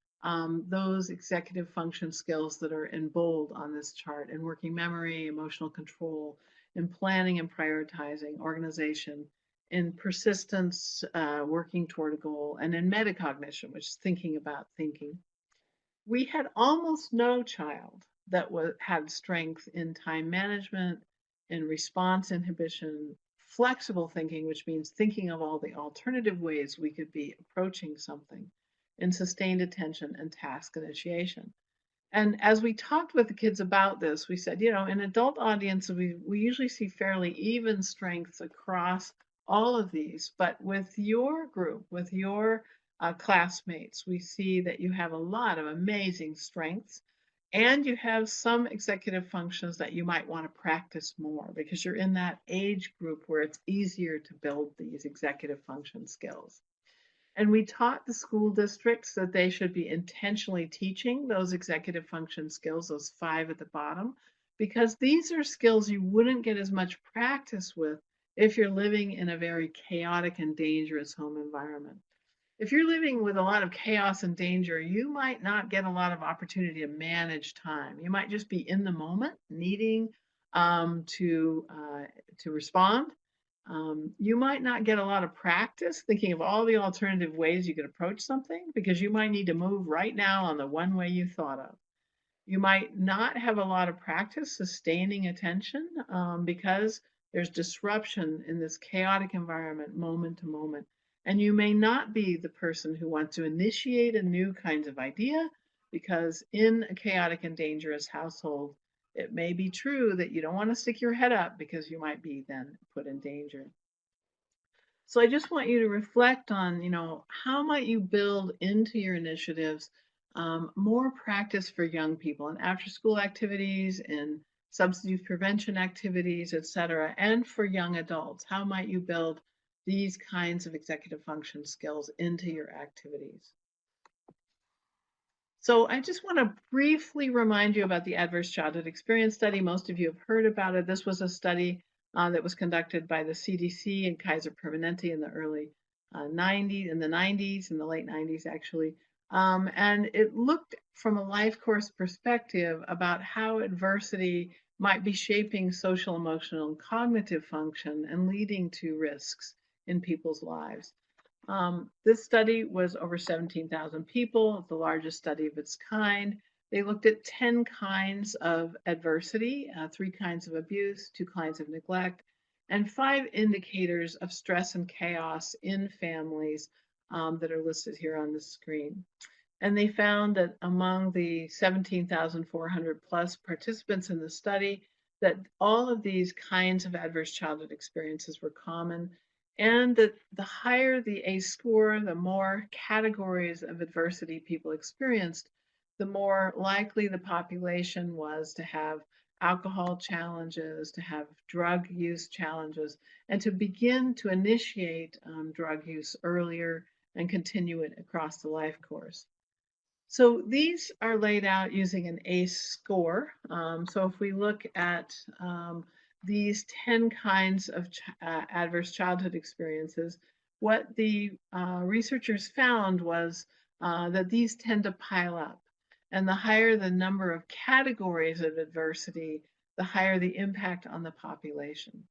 those executive function skills that are in bold on this chart, in working memory, emotional control, in planning and prioritizing, organization, in persistence, working toward a goal, and in metacognition, which is thinking about thinking. We had almost no child that had strength in time management, in response inhibition, flexible thinking, which means thinking of all the alternative ways we could be approaching something, in sustained attention and task initiation. And as we talked with the kids about this, we said, in adult audiences, we usually see fairly even strengths across all of these. But with your group, with your classmates, we see that you have a lot of amazing strengths and you have some executive functions that you might want to practice more because you're in that age group where it's easier to build these executive function skills. And we taught the school districts that they should be intentionally teaching those executive function skills, those 5 at the bottom, because these are skills you wouldn't get as much practice with if you're living in a very chaotic and dangerous home environment. If you're living with a lot of chaos and danger, you might not get a lot of opportunity to manage time. You might just be in the moment, needing to respond. You might not get a lot of practice thinking of all the alternative ways you could approach something because you might need to move right now on the one way you thought of. You might not have a lot of practice sustaining attention because there's disruption in this chaotic environment moment to moment. And you may not be the person who wants to initiate a new kind of idea because in a chaotic and dangerous household, it may be true that you don't want to stick your head up because you might be then put in danger. So I just want you to reflect on, how might you build into your initiatives more practice for young people in after school activities, in substance prevention activities, et cetera, and for young adults? How might you build these kinds of executive function skills into your activities? So I just want to briefly remind you about the Adverse Childhood Experience Study. Most of you have heard about it. This was a study that was conducted by the CDC and Kaiser Permanente in the early 90s, in the 90s, in the late 90s actually. And it looked from a life course perspective about how adversity might be shaping social, emotional, and cognitive function and leading to risks in people's lives. This study was over 17,000 people, the largest study of its kind. They looked at 10 kinds of adversity, 3 kinds of abuse, 2 kinds of neglect, and 5 indicators of stress and chaos in families that are listed here on the screen. And they found that among the 17,400 plus participants in the study, that all of these kinds of adverse childhood experiences were common, and that the higher the ACE score, the more categories of adversity people experienced, the more likely the population was to have alcohol challenges, to have drug use challenges, and to begin to initiate drug use earlier and continue it across the life course. So these are laid out using an ACE score. So if we look at these 10 kinds of adverse childhood experiences, what the researchers found was that these tend to pile up. And the higher the number of categories of adversity, the higher the impact on the population.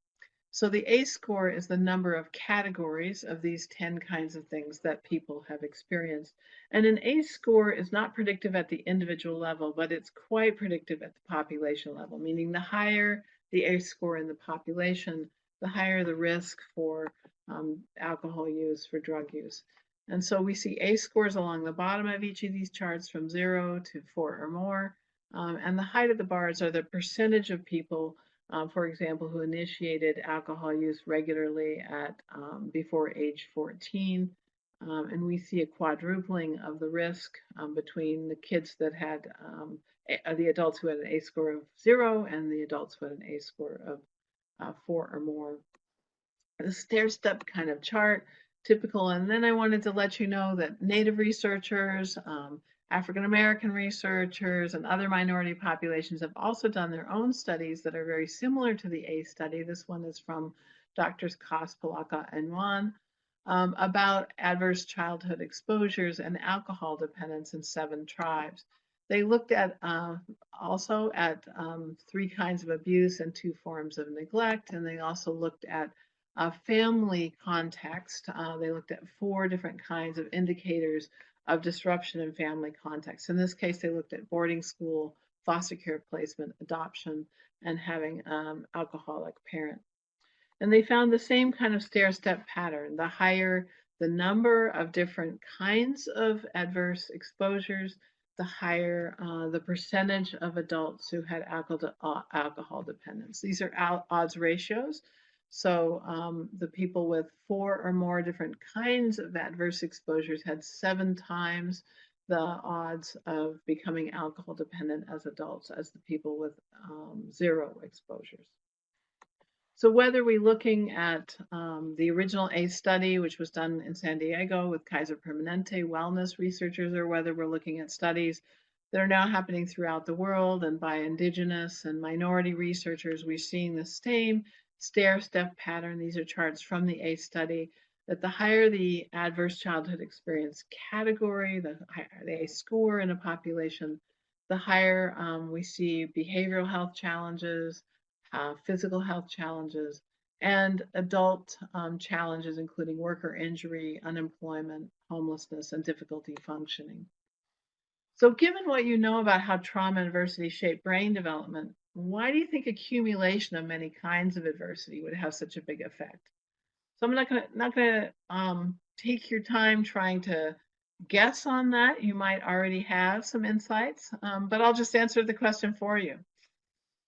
So the ACE score is the number of categories of these 10 kinds of things that people have experienced. And an ACE score is not predictive at the individual level, but it's quite predictive at the population level, meaning the higher the ACE score in the population, the higher the risk for alcohol use, for drug use. And so we see ACE scores along the bottom of each of these charts from 0 to 4 or more. And the height of the bars are the percentage of people for example, who initiated alcohol use regularly at before age 14. And we see a quadrupling of the risk between the kids that had the adults who had an ACE score of 0 and the adults who had an ACE score of 4 or more. The stair step kind of chart typical. And then I wanted to let you know that Native researchers, African American researchers, and other minority populations have also done their own studies that are very similar to the ACE study. This one is from Doctors Koss, Palaka, and Wan, about adverse childhood exposures and alcohol dependence in 7 tribes. They looked at also at 3 kinds of abuse and 2 forms of neglect, and they also looked at family context. They looked at 4 different kinds of indicators of disruption in family context. In this case, they looked at boarding school, foster care placement, adoption, and having alcoholic parent. And they found the same kind of stair-step pattern. The higher the number of different kinds of adverse exposures, the higher the percentage of adults who had alcohol dependence. These are odds ratios. So the people with 4 or more different kinds of adverse exposures had 7 times the odds of becoming alcohol dependent as adults as the people with 0 exposures. So whether we're looking at the original ACE study, which was done in San Diego with Kaiser Permanente wellness researchers, or whether we're looking at studies that are now happening throughout the world and by indigenous and minority researchers, we're seeing the same stair-step pattern. These are charts from the ACE study, that the higher the adverse childhood experience category, the higher the ACE score in a population, the higher we see behavioral health challenges, physical health challenges, and adult challenges, including worker injury, unemployment, homelessness, and difficulty functioning. So given what you know about how trauma and adversity shape brain development, why do you think accumulation of many kinds of adversity would have such a big effect? So I'm not gonna take your time trying to guess on that. You might already have some insights, but I'll just answer the question for you.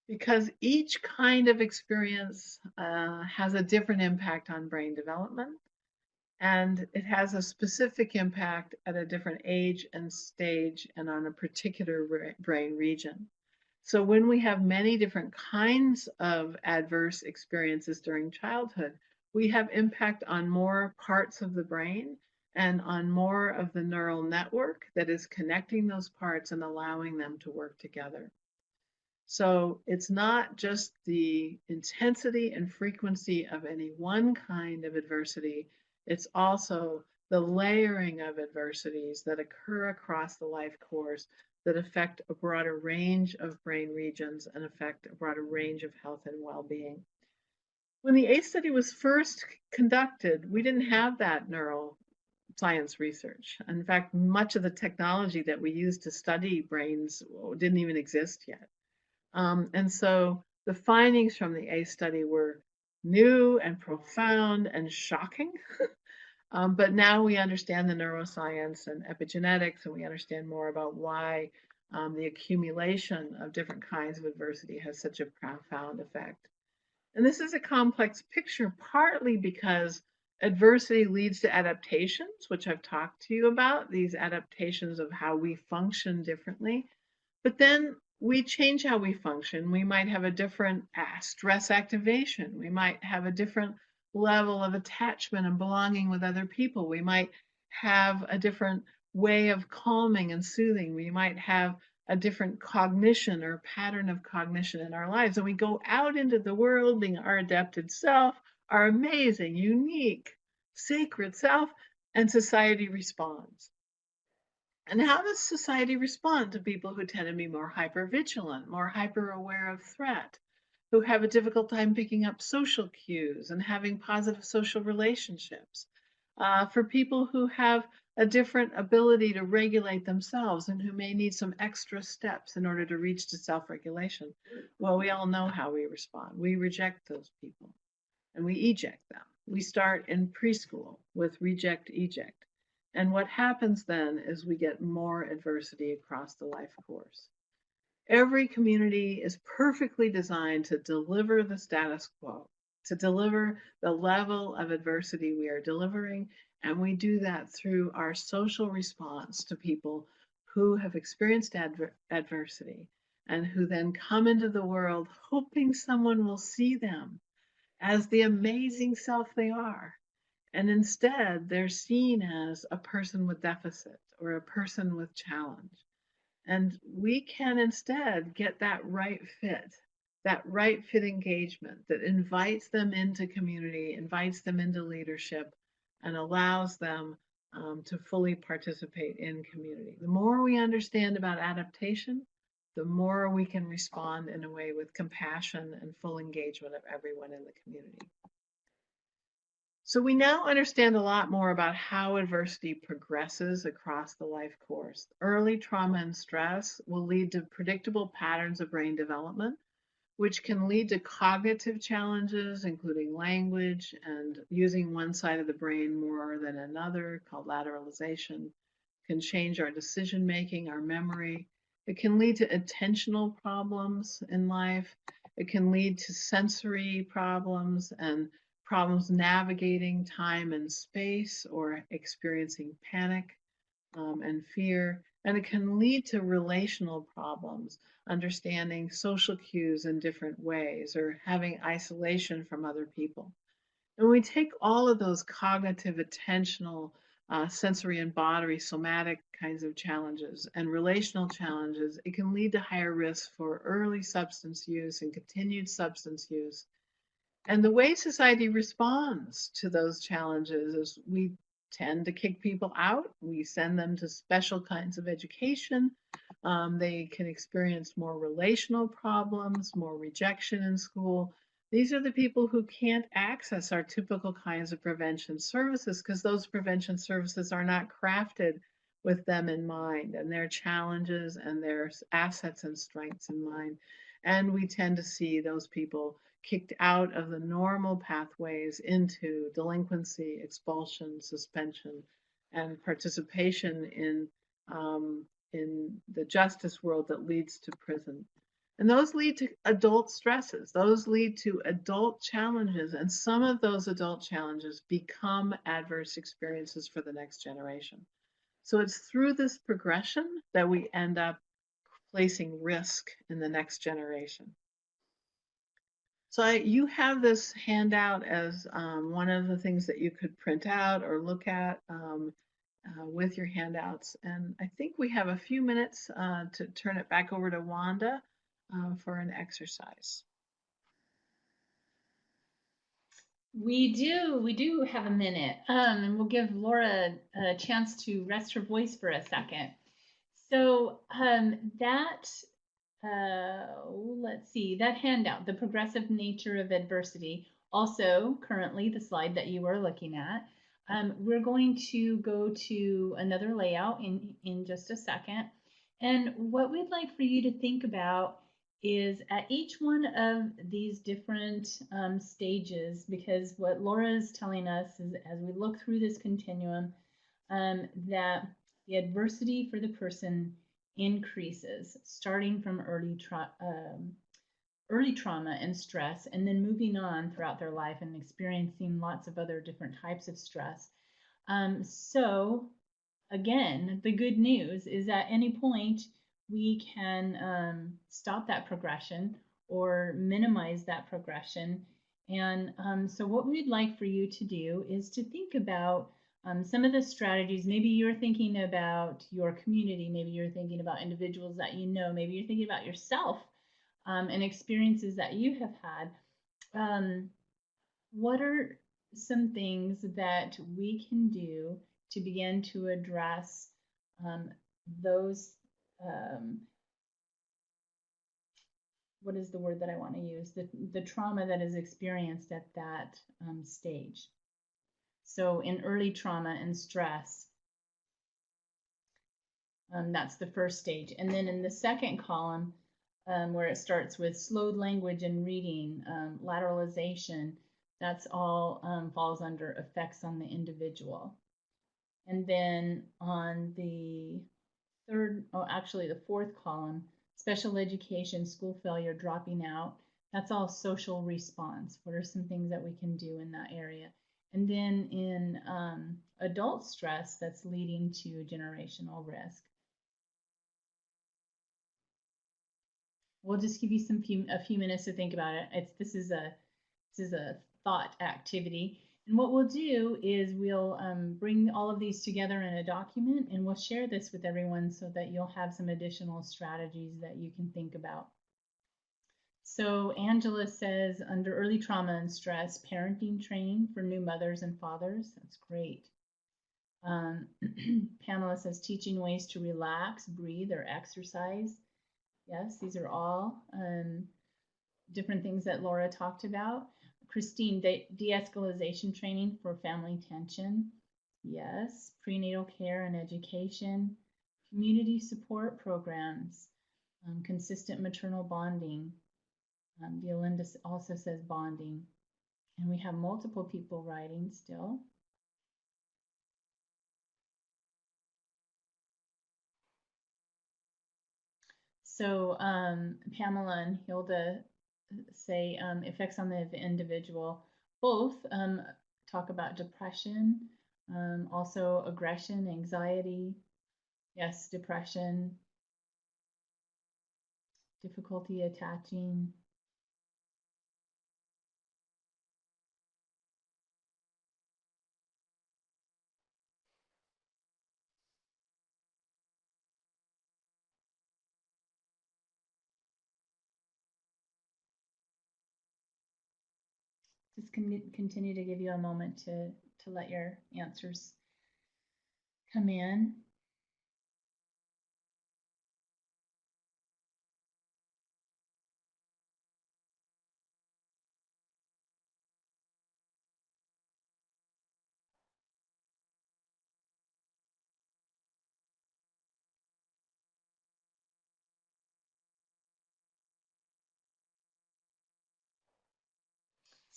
Because each kind of experience has a different impact on brain development, and it has a specific impact at a different age and stage and on a particular brain region. So when we have many different kinds of adverse experiences during childhood, we have impact on more parts of the brain and on more of the neural network that is connecting those parts and allowing them to work together. So it's not just the intensity and frequency of any one kind of adversity, it's also the layering of adversities that occur across the life course that affect a broader range of brain regions and affect a broader range of health and well-being. When the ACE study was first conducted, we didn't have that neural science research. In fact, much of the technology that we use to study brains didn't even exist yet. And so the findings from the ACE study were new and profound and shocking. But now we understand the neuroscience and epigenetics, and we understand more about why the accumulation of different kinds of adversity has such a profound effect. And this is a complex picture, partly because adversity leads to adaptations, which I've talked to you about, these adaptations of how we function differently. But then we change how we function. We might have a different stress activation. We might have a different level of attachment and belonging with other people. We might have a different way of calming and soothing. We might have a different cognition or pattern of cognition in our lives. And we go out into the world being our adapted self, our amazing, unique, sacred self, and society responds. And how does society respond to people who tend to be more hypervigilant, more hyper aware of threat, who have a difficult time picking up social cues and having positive social relationships? For people who have a different ability to regulate themselves and who may need some extra steps in order to reach to self-regulation. Well, we all know how we respond. We reject those people and we eject them. We start in preschool with reject, eject. And what happens then is we get more adversity across the life course. Every community is perfectly designed to deliver the status quo, to deliver the level of adversity we are delivering. And we do that through our social response to people who have experienced adversity and who then come into the world hoping someone will see them as the amazing self they are And instead, they're seen as a person with deficit or a person with challenge. And we can instead get that right fit engagement that invites them into community, invites them into leadership, and allows them to fully participate in community. The more we understand about adaptation, the more we can respond in a way with compassion and full engagement of everyone in the community. So we now understand a lot more about how adversity progresses across the life course. Early trauma and stress will lead to predictable patterns of brain development, which can lead to cognitive challenges, including language and using one side of the brain more than another, called lateralization, can change our decision making, our memory. It can lead to attentional problems in life. It can lead to sensory problems and problems navigating time and space or experiencing panic and fear. And it can lead to relational problems, understanding social cues in different ways or having isolation from other people. And when we take all of those cognitive, attentional, sensory and bodily, somatic kinds of challenges and relational challenges, it can lead to higher risk for early substance use and continued substance use. And the way society responds to those challenges is we tend to kick people out. We send them to special kinds of education. They can experience more relational problems, more rejection in school. These are the people who can't access our typical kinds of prevention services because those prevention services are not crafted with them in mind and their challenges and their assets and strengths in mind. And we tend to see those people kicked out of the normal pathways into delinquency, expulsion, suspension, and participation in the justice world that leads to prison. And those lead to adult stresses, those lead to adult challenges, and some of those adult challenges become adverse experiences for the next generation. So it's through this progression that we end up placing risk in the next generation. So you have this handout as one of the things that you could print out or look at with your handouts. And I think we have a few minutes to turn it back over to Wanda for an exercise. We do have a minute, and we'll give Laura a chance to rest her voice for a second. So let's see, that handout, the progressive nature of adversity, also currently the slide that you are looking at. We're going to go to another layout in just a second. And what we'd like for you to think about is at each one of these different stages, because what Laura is telling us is as we look through this continuum, that the adversity for the person increases, starting from early trauma and stress, and then moving on throughout their life and experiencing lots of other different types of stress. So again, the good news is at any point we can stop that progression or minimize that progression. And so what we'd like for you to do is to think about some of the strategies. Maybe you're thinking about your community, maybe you're thinking about individuals that you know, maybe you're thinking about yourself and experiences that you have had. What are some things that we can do to begin to address those? What is the word that I want to use? The trauma that is experienced at that stage. So in early trauma and stress, that's the first stage. And then in the second column, where it starts with slowed language and reading, lateralization, that's all falls under effects on the individual. And then on the the fourth column, special education, school failure, dropping out, that's all social response. What are some things that we can do in that area? And then in adult stress, that's leading to generational risk. We'll just give you a few minutes to think about it. This is a thought activity. And what we'll do is we'll bring all of these together in a document and we'll share this with everyone so that you'll have some additional strategies that you can think about. So Angela says, under early trauma and stress, parenting training for new mothers and fathers. That's great. Pamela says, teaching ways to relax, breathe, or exercise. Yes, these are all different things that Laura talked about. Christine, de-escalation training for family tension. Yes, prenatal care and education, community support programs, consistent maternal bonding. Violinda also says bonding. And we have multiple people writing still. So Pamela and Hilda say effects on the individual. Both talk about depression, also aggression, anxiety, yes, depression, difficulty attaching. Just continue to give you a moment to let your answers come in.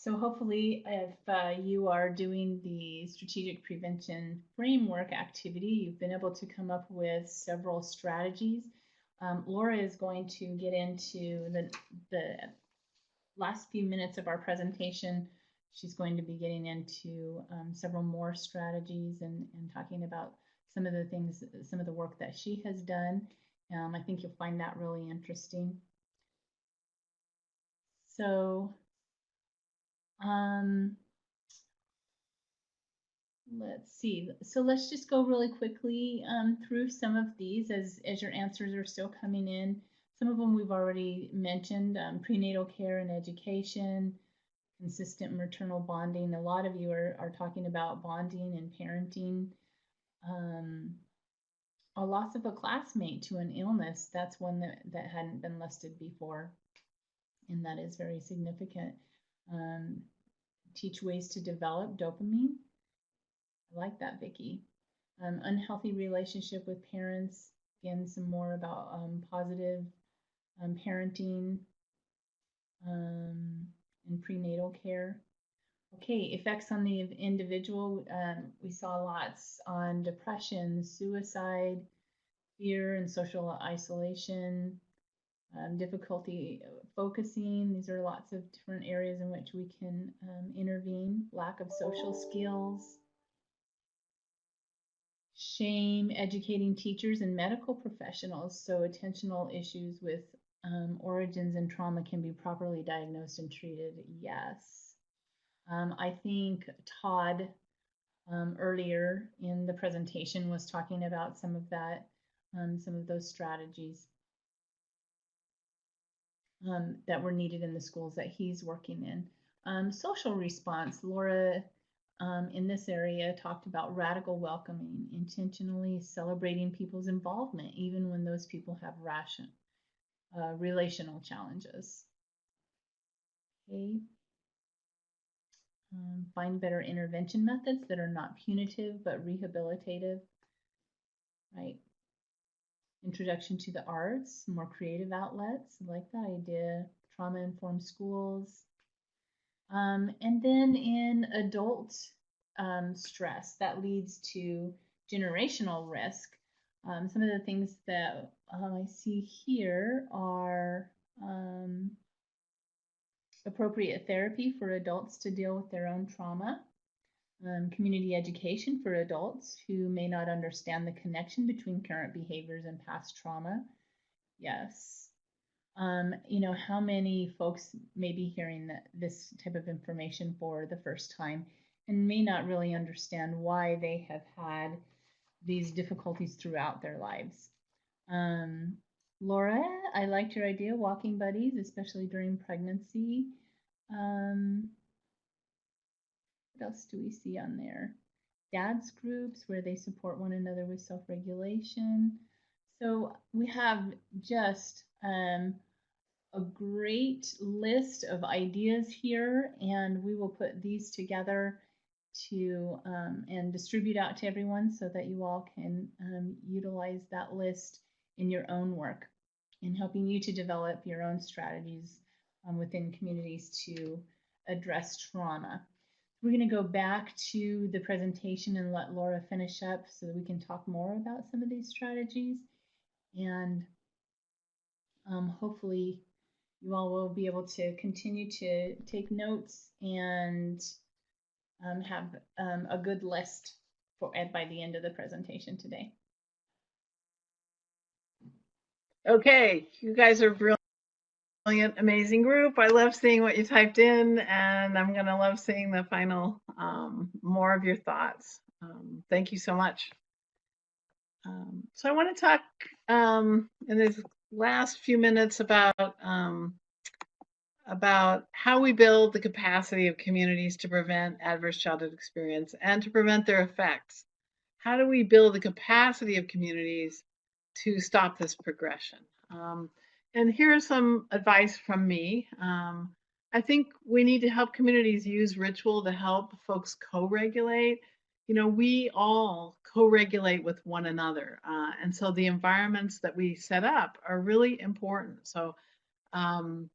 So hopefully, if you are doing the strategic prevention framework activity, you've been able to come up with several strategies. Laura is going to get into the last few minutes of our presentation. She's going to be getting into several more strategies and talking about some of the things, some of the work that she has done. I think you'll find that really interesting. So, let's see. So let's just go really quickly through some of these as your answers are still coming in. Some of them we've already mentioned, prenatal care and education, consistent maternal bonding. A lot of you are talking about bonding and parenting. A loss of a classmate to an illness, that's one that hadn't been listed before, and that is very significant. Teach ways to develop dopamine. I like that, Vicki. Unhealthy relationship with parents. Again, some more about positive parenting and prenatal care. Okay, effects on the individual. We saw lots on depression, suicide, fear and social isolation, difficulty focusing. These are lots of different areas in which we can intervene. Lack of social skills. Shame, educating teachers and medical professionals. So attentional issues with origins and trauma can be properly diagnosed and treated. Yes. I think Todd earlier in the presentation was talking about some of that, some of those strategies that were needed in the schools that he's working in. Social response, Laura in this area talked about radical welcoming, intentionally celebrating people's involvement, even when those people have relational challenges. Okay. Find better intervention methods that are not punitive but rehabilitative, right? Introduction to the arts, more creative outlets, I like that idea. Trauma-informed schools. And then in adult stress, that leads to generational risk. Some of the things that I see here are appropriate therapy for adults to deal with their own trauma, community education for adults who may not understand the connection between current behaviors and past trauma. Yes. You know, how many folks may be hearing this type of information for the first time? and may not really understand why they have had these difficulties throughout their lives. Um, Laura, I liked your idea, walking buddies, especially during pregnancy. Um, what else do we see on there? Dad's groups where they support one another with self regulation. So we have just a great list of ideas here, and we will put these together to and distribute out to everyone so that you all can utilize that list in your own work in helping you to develop your own strategies within communities to address trauma. We're going to go back to the presentation and let Laura finish up so that we can talk more about some of these strategies. And hopefully you all will be able to continue to take notes and have a good list for by the end of the presentation today. Okay, you guys are brilliant, amazing group. I love seeing what you typed in, and I'm gonna love seeing the final more of your thoughts. Thank you so much. So I want to talk in these last few minutes about how we build the capacity of communities to prevent adverse childhood experience and to prevent their effects. How do we build the capacity of communities to stop this progression? And here's some advice from me. I think we need to help communities use ritual to help folks co-regulate. You know, we all co-regulate with one another, and so the environments that we set up are really important. So um,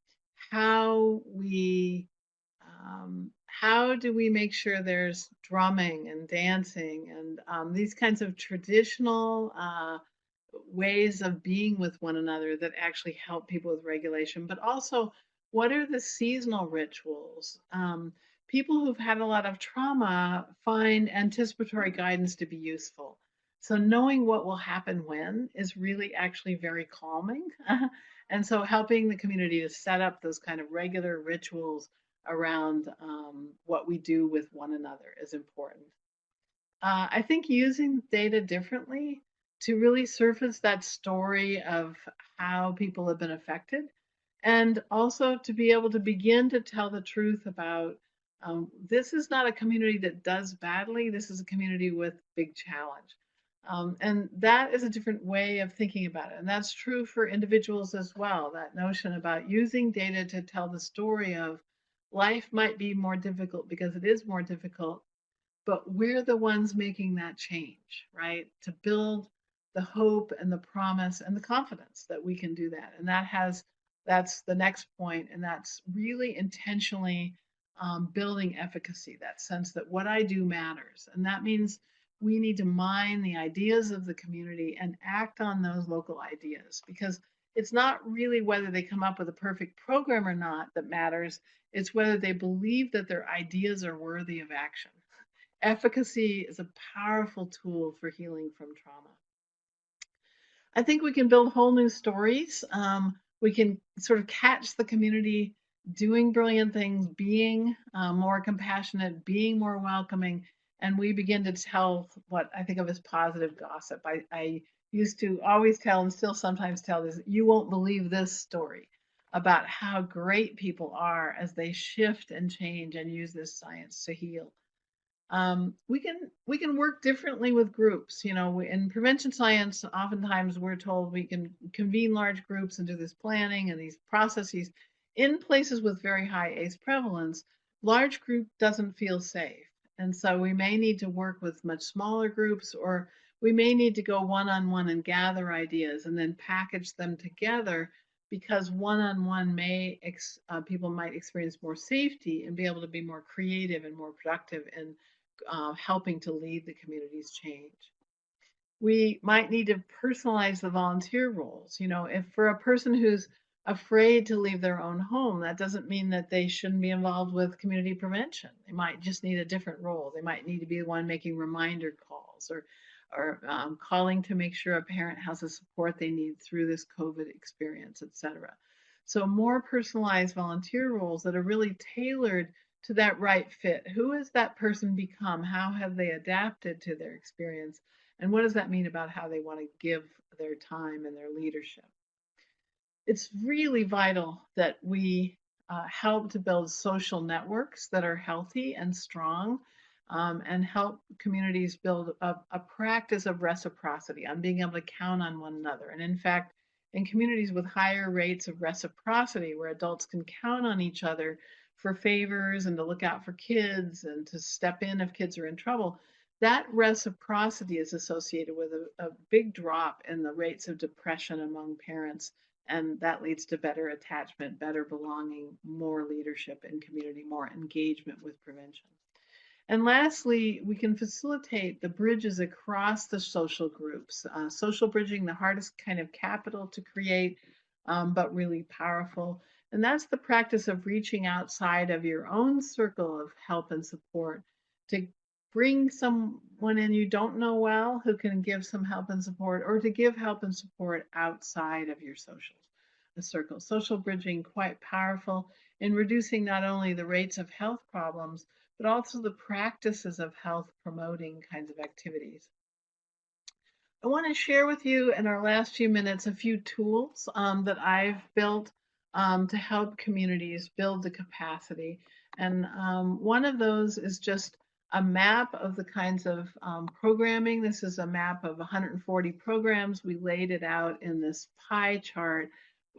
how we how do we make sure there's drumming and dancing and these kinds of traditional ways of being with one another that actually help people with regulation, but also what are the seasonal rituals? People who've had a lot of trauma find anticipatory guidance to be useful. So knowing what will happen when is really actually very calming. And so helping the community to set up those kind of regular rituals around what we do with one another is important. I think using data differently to really surface that story of how people have been affected, and also to be able to begin to tell the truth about this is not a community that does badly, this is a community with big challenge. And that is a different way of thinking about it. And that's true for individuals as well. That notion about using data to tell the story of life might be more difficult because it is more difficult, but we're the ones making that change, right? To build the hope and the promise and the confidence that we can do that. And that's the next point, and that's really intentionally building efficacy, that sense that what I do matters. And that means we need to mine the ideas of the community and act on those local ideas, because it's not really whether they come up with a perfect program or not that matters. It's whether they believe that their ideas are worthy of action. Efficacy is a powerful tool for healing from trauma. I think we can build whole new stories. We can sort of catch the community doing brilliant things, being more compassionate, being more welcoming, and we begin to tell what I think of as positive gossip. I used to always tell and still sometimes tell this, you won't believe this story about how great people are as they shift and change and use this science to heal. We can work differently with groups. You know, in prevention science, oftentimes we're told we can convene large groups and do this planning and these processes in places with very high ACE prevalence. Large group doesn't feel safe, and so we may need to work with much smaller groups, or we may need to go one-on-one and gather ideas and then package them together, because one-on-one people might experience more safety and be able to be more creative and more productive in helping to lead the community's change. We might need to personalize the volunteer roles. You know, if for a person who's afraid to leave their own home, that doesn't mean that they shouldn't be involved with community prevention. They might just need a different role. They might need to be the one making reminder calls, or calling to make sure a parent has the support they need through this COVID experience, etc. So more personalized volunteer roles that are really tailored to that right fit. Who has that person become? How have they adapted to their experience? And what does that mean about how they want to give their time and their leadership? It's really vital that we help to build social networks that are healthy and strong, and help communities build a practice of reciprocity, on being able to count on one another. And in fact, in communities with higher rates of reciprocity, where adults can count on each other for favors and to look out for kids and to step in if kids are in trouble, that reciprocity is associated with a big drop in the rates of depression among parents, and that leads to better attachment, better belonging, more leadership in community, more engagement with prevention. And lastly, we can facilitate the bridges across the social groups. Social bridging, the hardest kind of capital to create, but really powerful. And that's the practice of reaching outside of your own circle of help and support to bring someone in you don't know well who can give some help and support, or to give help and support outside of your social circle. Social bridging, quite powerful in reducing not only the rates of health problems, but also the practices of health promoting kinds of activities. I want to share with you in our last few minutes a few tools that I've built to help communities build the capacity. And one of those is just a map of the kinds of programming. This is a map of 140 programs. We laid it out in this pie chart.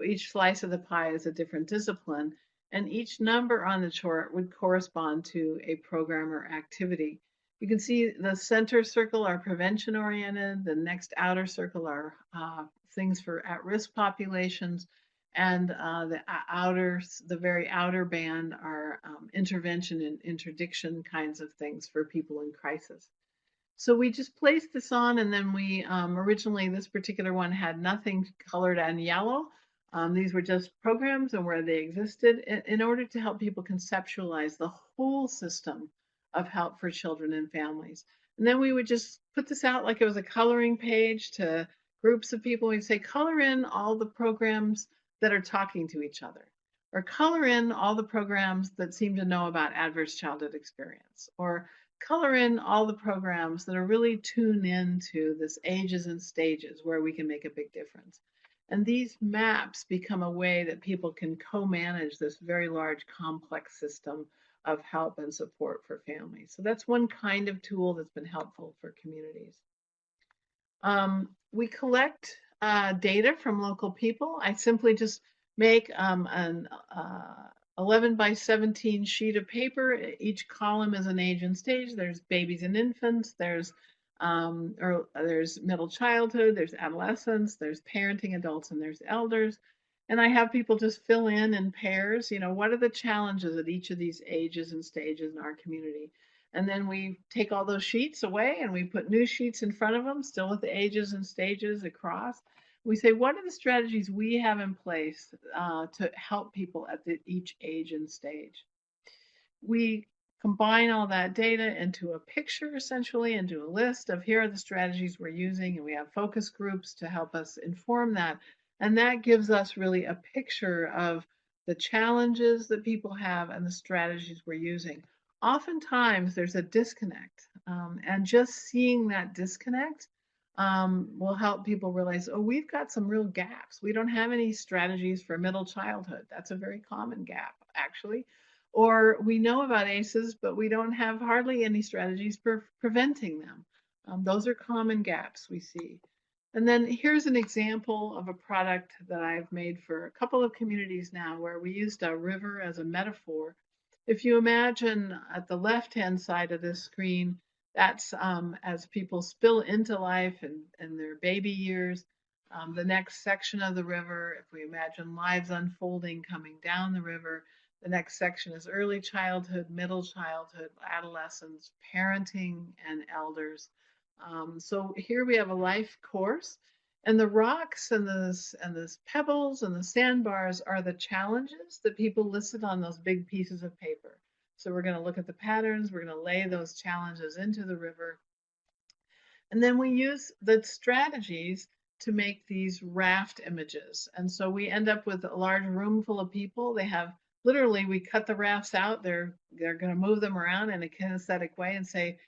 Each slice of the pie is a different discipline, and each number on the chart would correspond to a program or activity. You can see the center circle are prevention oriented, the next outer circle are things for at-risk populations, and the very outer band are intervention and interdiction kinds of things for people in crisis. So we just placed this on, and then we originally, this particular one had nothing colored in yellow. These were just programs and where they existed in order to help people conceptualize the whole system of help for children and families. And then we would just put this out like it was a coloring page to groups of people. We'd say, color in all the programs that are talking to each other, or color in all the programs that seem to know about adverse childhood experience, or color in all the programs that are really tuned into this ages and stages where we can make a big difference. And these maps become a way that people can co-manage this very large, complex system of help and support for families. So that's one kind of tool that's been helpful for communities. We collect data from local people. I simply just make an 11 by 17 sheet of paper. Each column is an age and stage. There's babies and infants, there's middle childhood, there's adolescence, there's parenting adults, and there's elders. And I have people just fill in pairs, what are the challenges at each of these ages and stages in our community? And then we take all those sheets away and we put new sheets in front of them, still with the ages and stages across. We say, what are the strategies we have in place to help people at each age and stage? We combine all that data into a picture, essentially, into a list of here are the strategies we're using, and we have focus groups to help us inform that. And that gives us really a picture of the challenges that people have and the strategies we're using. Oftentimes, there's a disconnect, and just seeing that disconnect will help people realize, oh, we've got some real gaps. We don't have any strategies for middle childhood. That's a very common gap, actually. Or we know about ACEs, but we don't have hardly any strategies for preventing them. Those are common gaps we see. And then here's an example of a product that I've made for a couple of communities now, where we used a river as a metaphor. If you imagine at the left-hand side of this screen, that's as people spill into life and their baby years. The next section of the river, if we imagine lives unfolding coming down the river, the next section is early childhood, middle childhood, adolescence, parenting, and elders. So here we have a life course, and the rocks and the pebbles and the sandbars are the challenges that people listed on those big pieces of paper. So we're going to look at the patterns, we're going to lay those challenges into the river, and then we use the strategies to make these raft images. And so we end up with a large room full of people. They have literally we cut the rafts out. They're going to move them around in a kinesthetic way and say,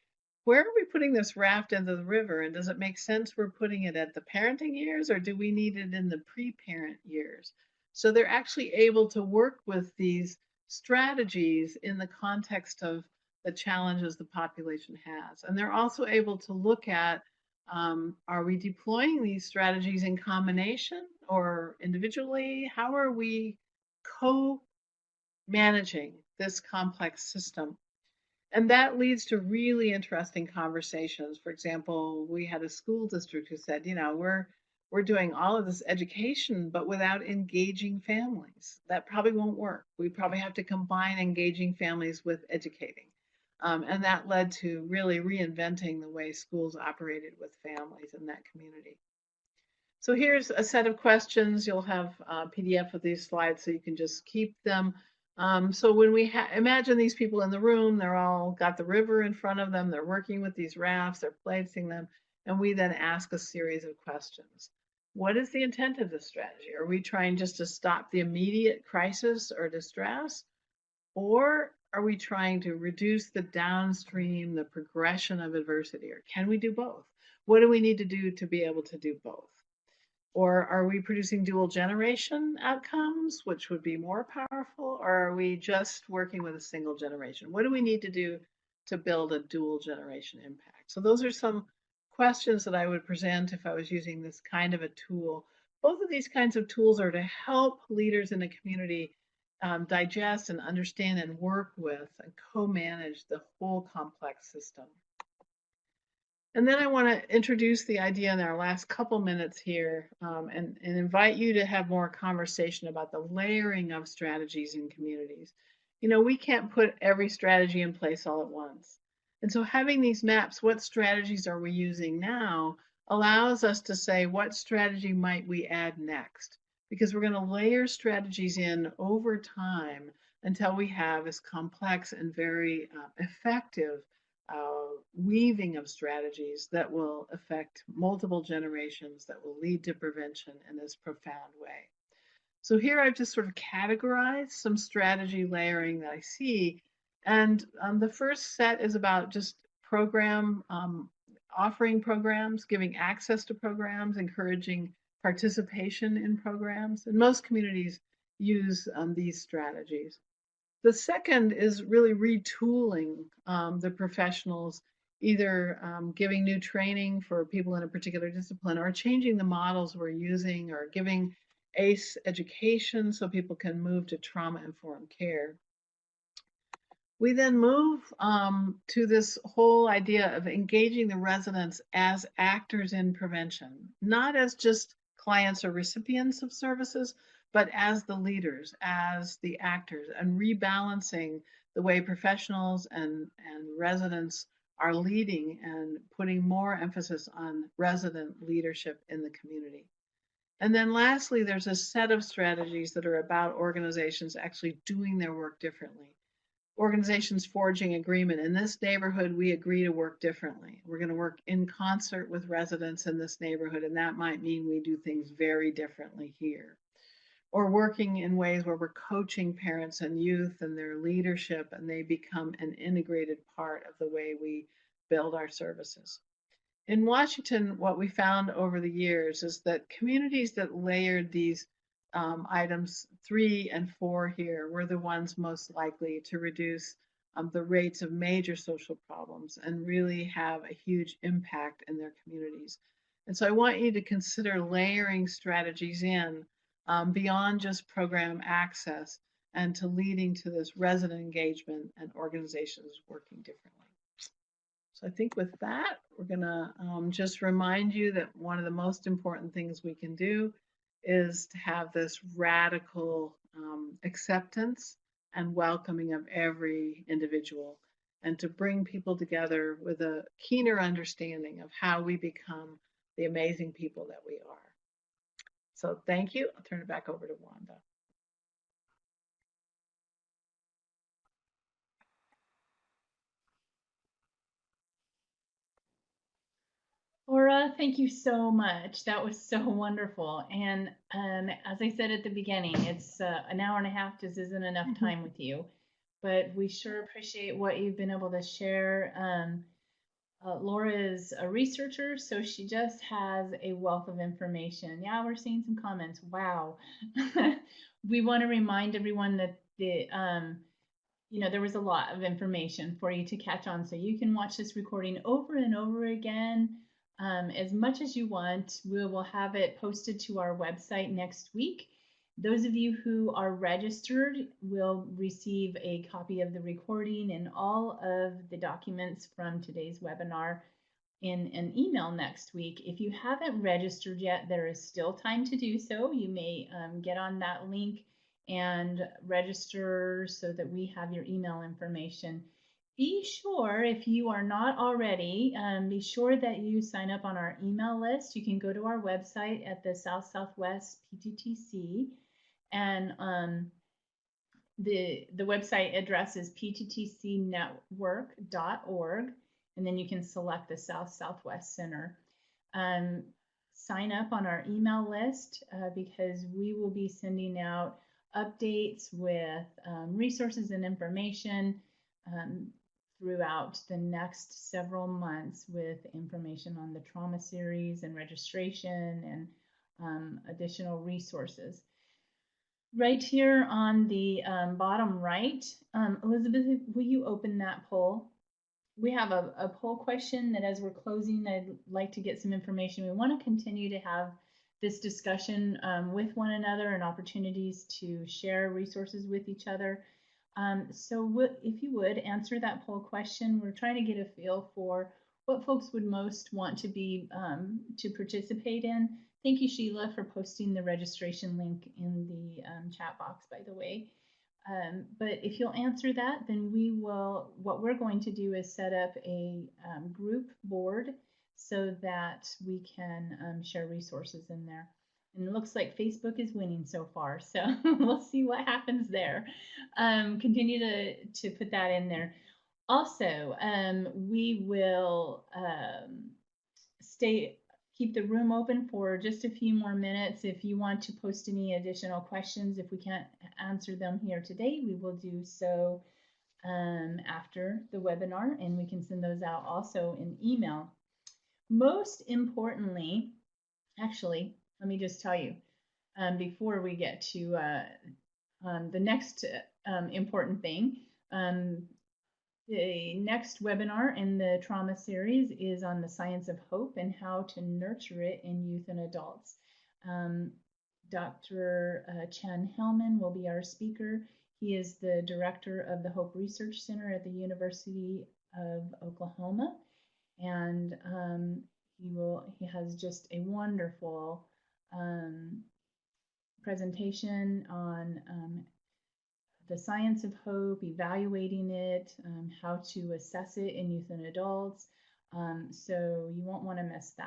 where are we putting this raft into the river? And does it make sense we're putting it at the parenting years, or do we need it in the pre-parent years? So they're actually able to work with these strategies in the context of the challenges the population has. And they're also able to look at, are we deploying these strategies in combination or individually? How are we co-managing this complex system? And that leads to really interesting conversations. For example, we had a school district who said, we're doing all of this education, but without engaging families. That probably won't work. We probably have to combine engaging families with educating. And that led to really reinventing the way schools operated with families in that community. So here's a set of questions. You'll have a PDF of these slides so you can just keep them. So when we imagine these people in the room, they're all got the river in front of them, they're working with these rafts, they're placing them, and we then ask a series of questions. What is the intent of this strategy? Are we trying just to stop the immediate crisis or distress? Or are we trying to reduce the downstream, the progression of adversity? Or can we do both? What do we need to do to be able to do both? Or are we producing dual generation outcomes, which would be more powerful? Or are we just working with a single generation? What do we need to do to build a dual generation impact? So those are some questions that I would present if I was using this kind of a tool. Both of these kinds of tools are to help leaders in a community digest and understand and work with and co-manage the whole complex system. And then I want to introduce the idea in our last couple minutes here, and invite you to have more conversation about the layering of strategies in communities. We can't put every strategy in place all at once. And so having these maps, what strategies are we using now, allows us to say what strategy might we add next, because we're going to layer strategies in over time until we have this complex and very effective weaving of strategies that will affect multiple generations, that will lead to prevention in this profound way. So here I've just sort of categorized some strategy layering that I see. And the first set is about just offering programs, giving access to programs, encouraging participation in programs. And most communities use these strategies. The second is really retooling the professionals, either giving new training for people in a particular discipline or changing the models we're using or giving ACE education so people can move to trauma-informed care. We then move to this whole idea of engaging the residents as actors in prevention, not as just clients or recipients of services, but as the leaders, as the actors, and rebalancing the way professionals and residents are leading and putting more emphasis on resident leadership in the community. And then lastly, there's a set of strategies that are about organizations actually doing their work differently. Organizations forging agreement. In this neighborhood, we agree to work differently. We're going to work in concert with residents in this neighborhood, and that might mean we do things very differently here. Or working in ways where we're coaching parents and youth and their leadership, and they become an integrated part of the way we build our services. In Washington, what we found over the years is that communities that layered these items 3 and 4 here were the ones most likely to reduce the rates of major social problems and really have a huge impact in their communities. And so I want you to consider layering strategies in beyond just program access and to leading to this resident engagement and organizations working differently. So I think with that, we're going to just remind you that one of the most important things we can do is to have this radical acceptance and welcoming of every individual, and to bring people together with a keener understanding of how we become the amazing people that we are. So thank you. I'll turn it back over to Wanda. Laura, thank you so much. That was so wonderful. And as I said at the beginning, it's an hour and a half just isn't enough time with you, but we sure appreciate what you've been able to share. Laura is a researcher, so she just has a wealth of information. Yeah, we're seeing some comments. Wow. We want to remind everyone that there was a lot of information for you to catch on. So you can watch this recording over and over again as much as you want. We will have it posted to our website next week. Those of you who are registered will receive a copy of the recording and all of the documents from today's webinar in an email next week. If you haven't registered yet, there is still time to do so. You may get on that link and register so that we have your email information. Be sure, if you are not already, be sure that you sign up on our email list. You can go to our website at the South Southwest PTTC, and the website address is pttcnetwork.org, and then you can select the South Southwest Center. Sign up on our email list because we will be sending out updates with resources and information throughout the next several months, with information on the trauma series and registration and additional resources. Right here on the bottom right, Elizabeth, will you open that poll? We have a poll question that, as we're closing, I'd like to get some information. We want to continue to have this discussion with one another and opportunities to share resources with each other. So if you would answer that poll question, we're trying to get a feel for what folks would most want to be to participate in. Thank you, Sheila, for posting the registration link in the chat box, by the way. But if you'll answer that, then what we're going to do is set up a group board so that we can share resources in there. And it looks like Facebook is winning so far, so we'll see what happens there. Continue to put that in there. Also, we will keep the room open for just a few more minutes. If you want to post any additional questions, if we can't answer them here today, we will do so after the webinar, and we can send those out also in email. Most importantly, actually, let me just tell you, before we get to the next important thing, the next webinar in the trauma series is on the science of hope and how to nurture it in youth and adults. Dr. Chan Hellman will be our speaker. He is the director of the Hope Research Center at the University of Oklahoma, and he has just a wonderful presentation on the science of hope, evaluating it, how to assess it in youth and adults. So you won't want to miss that.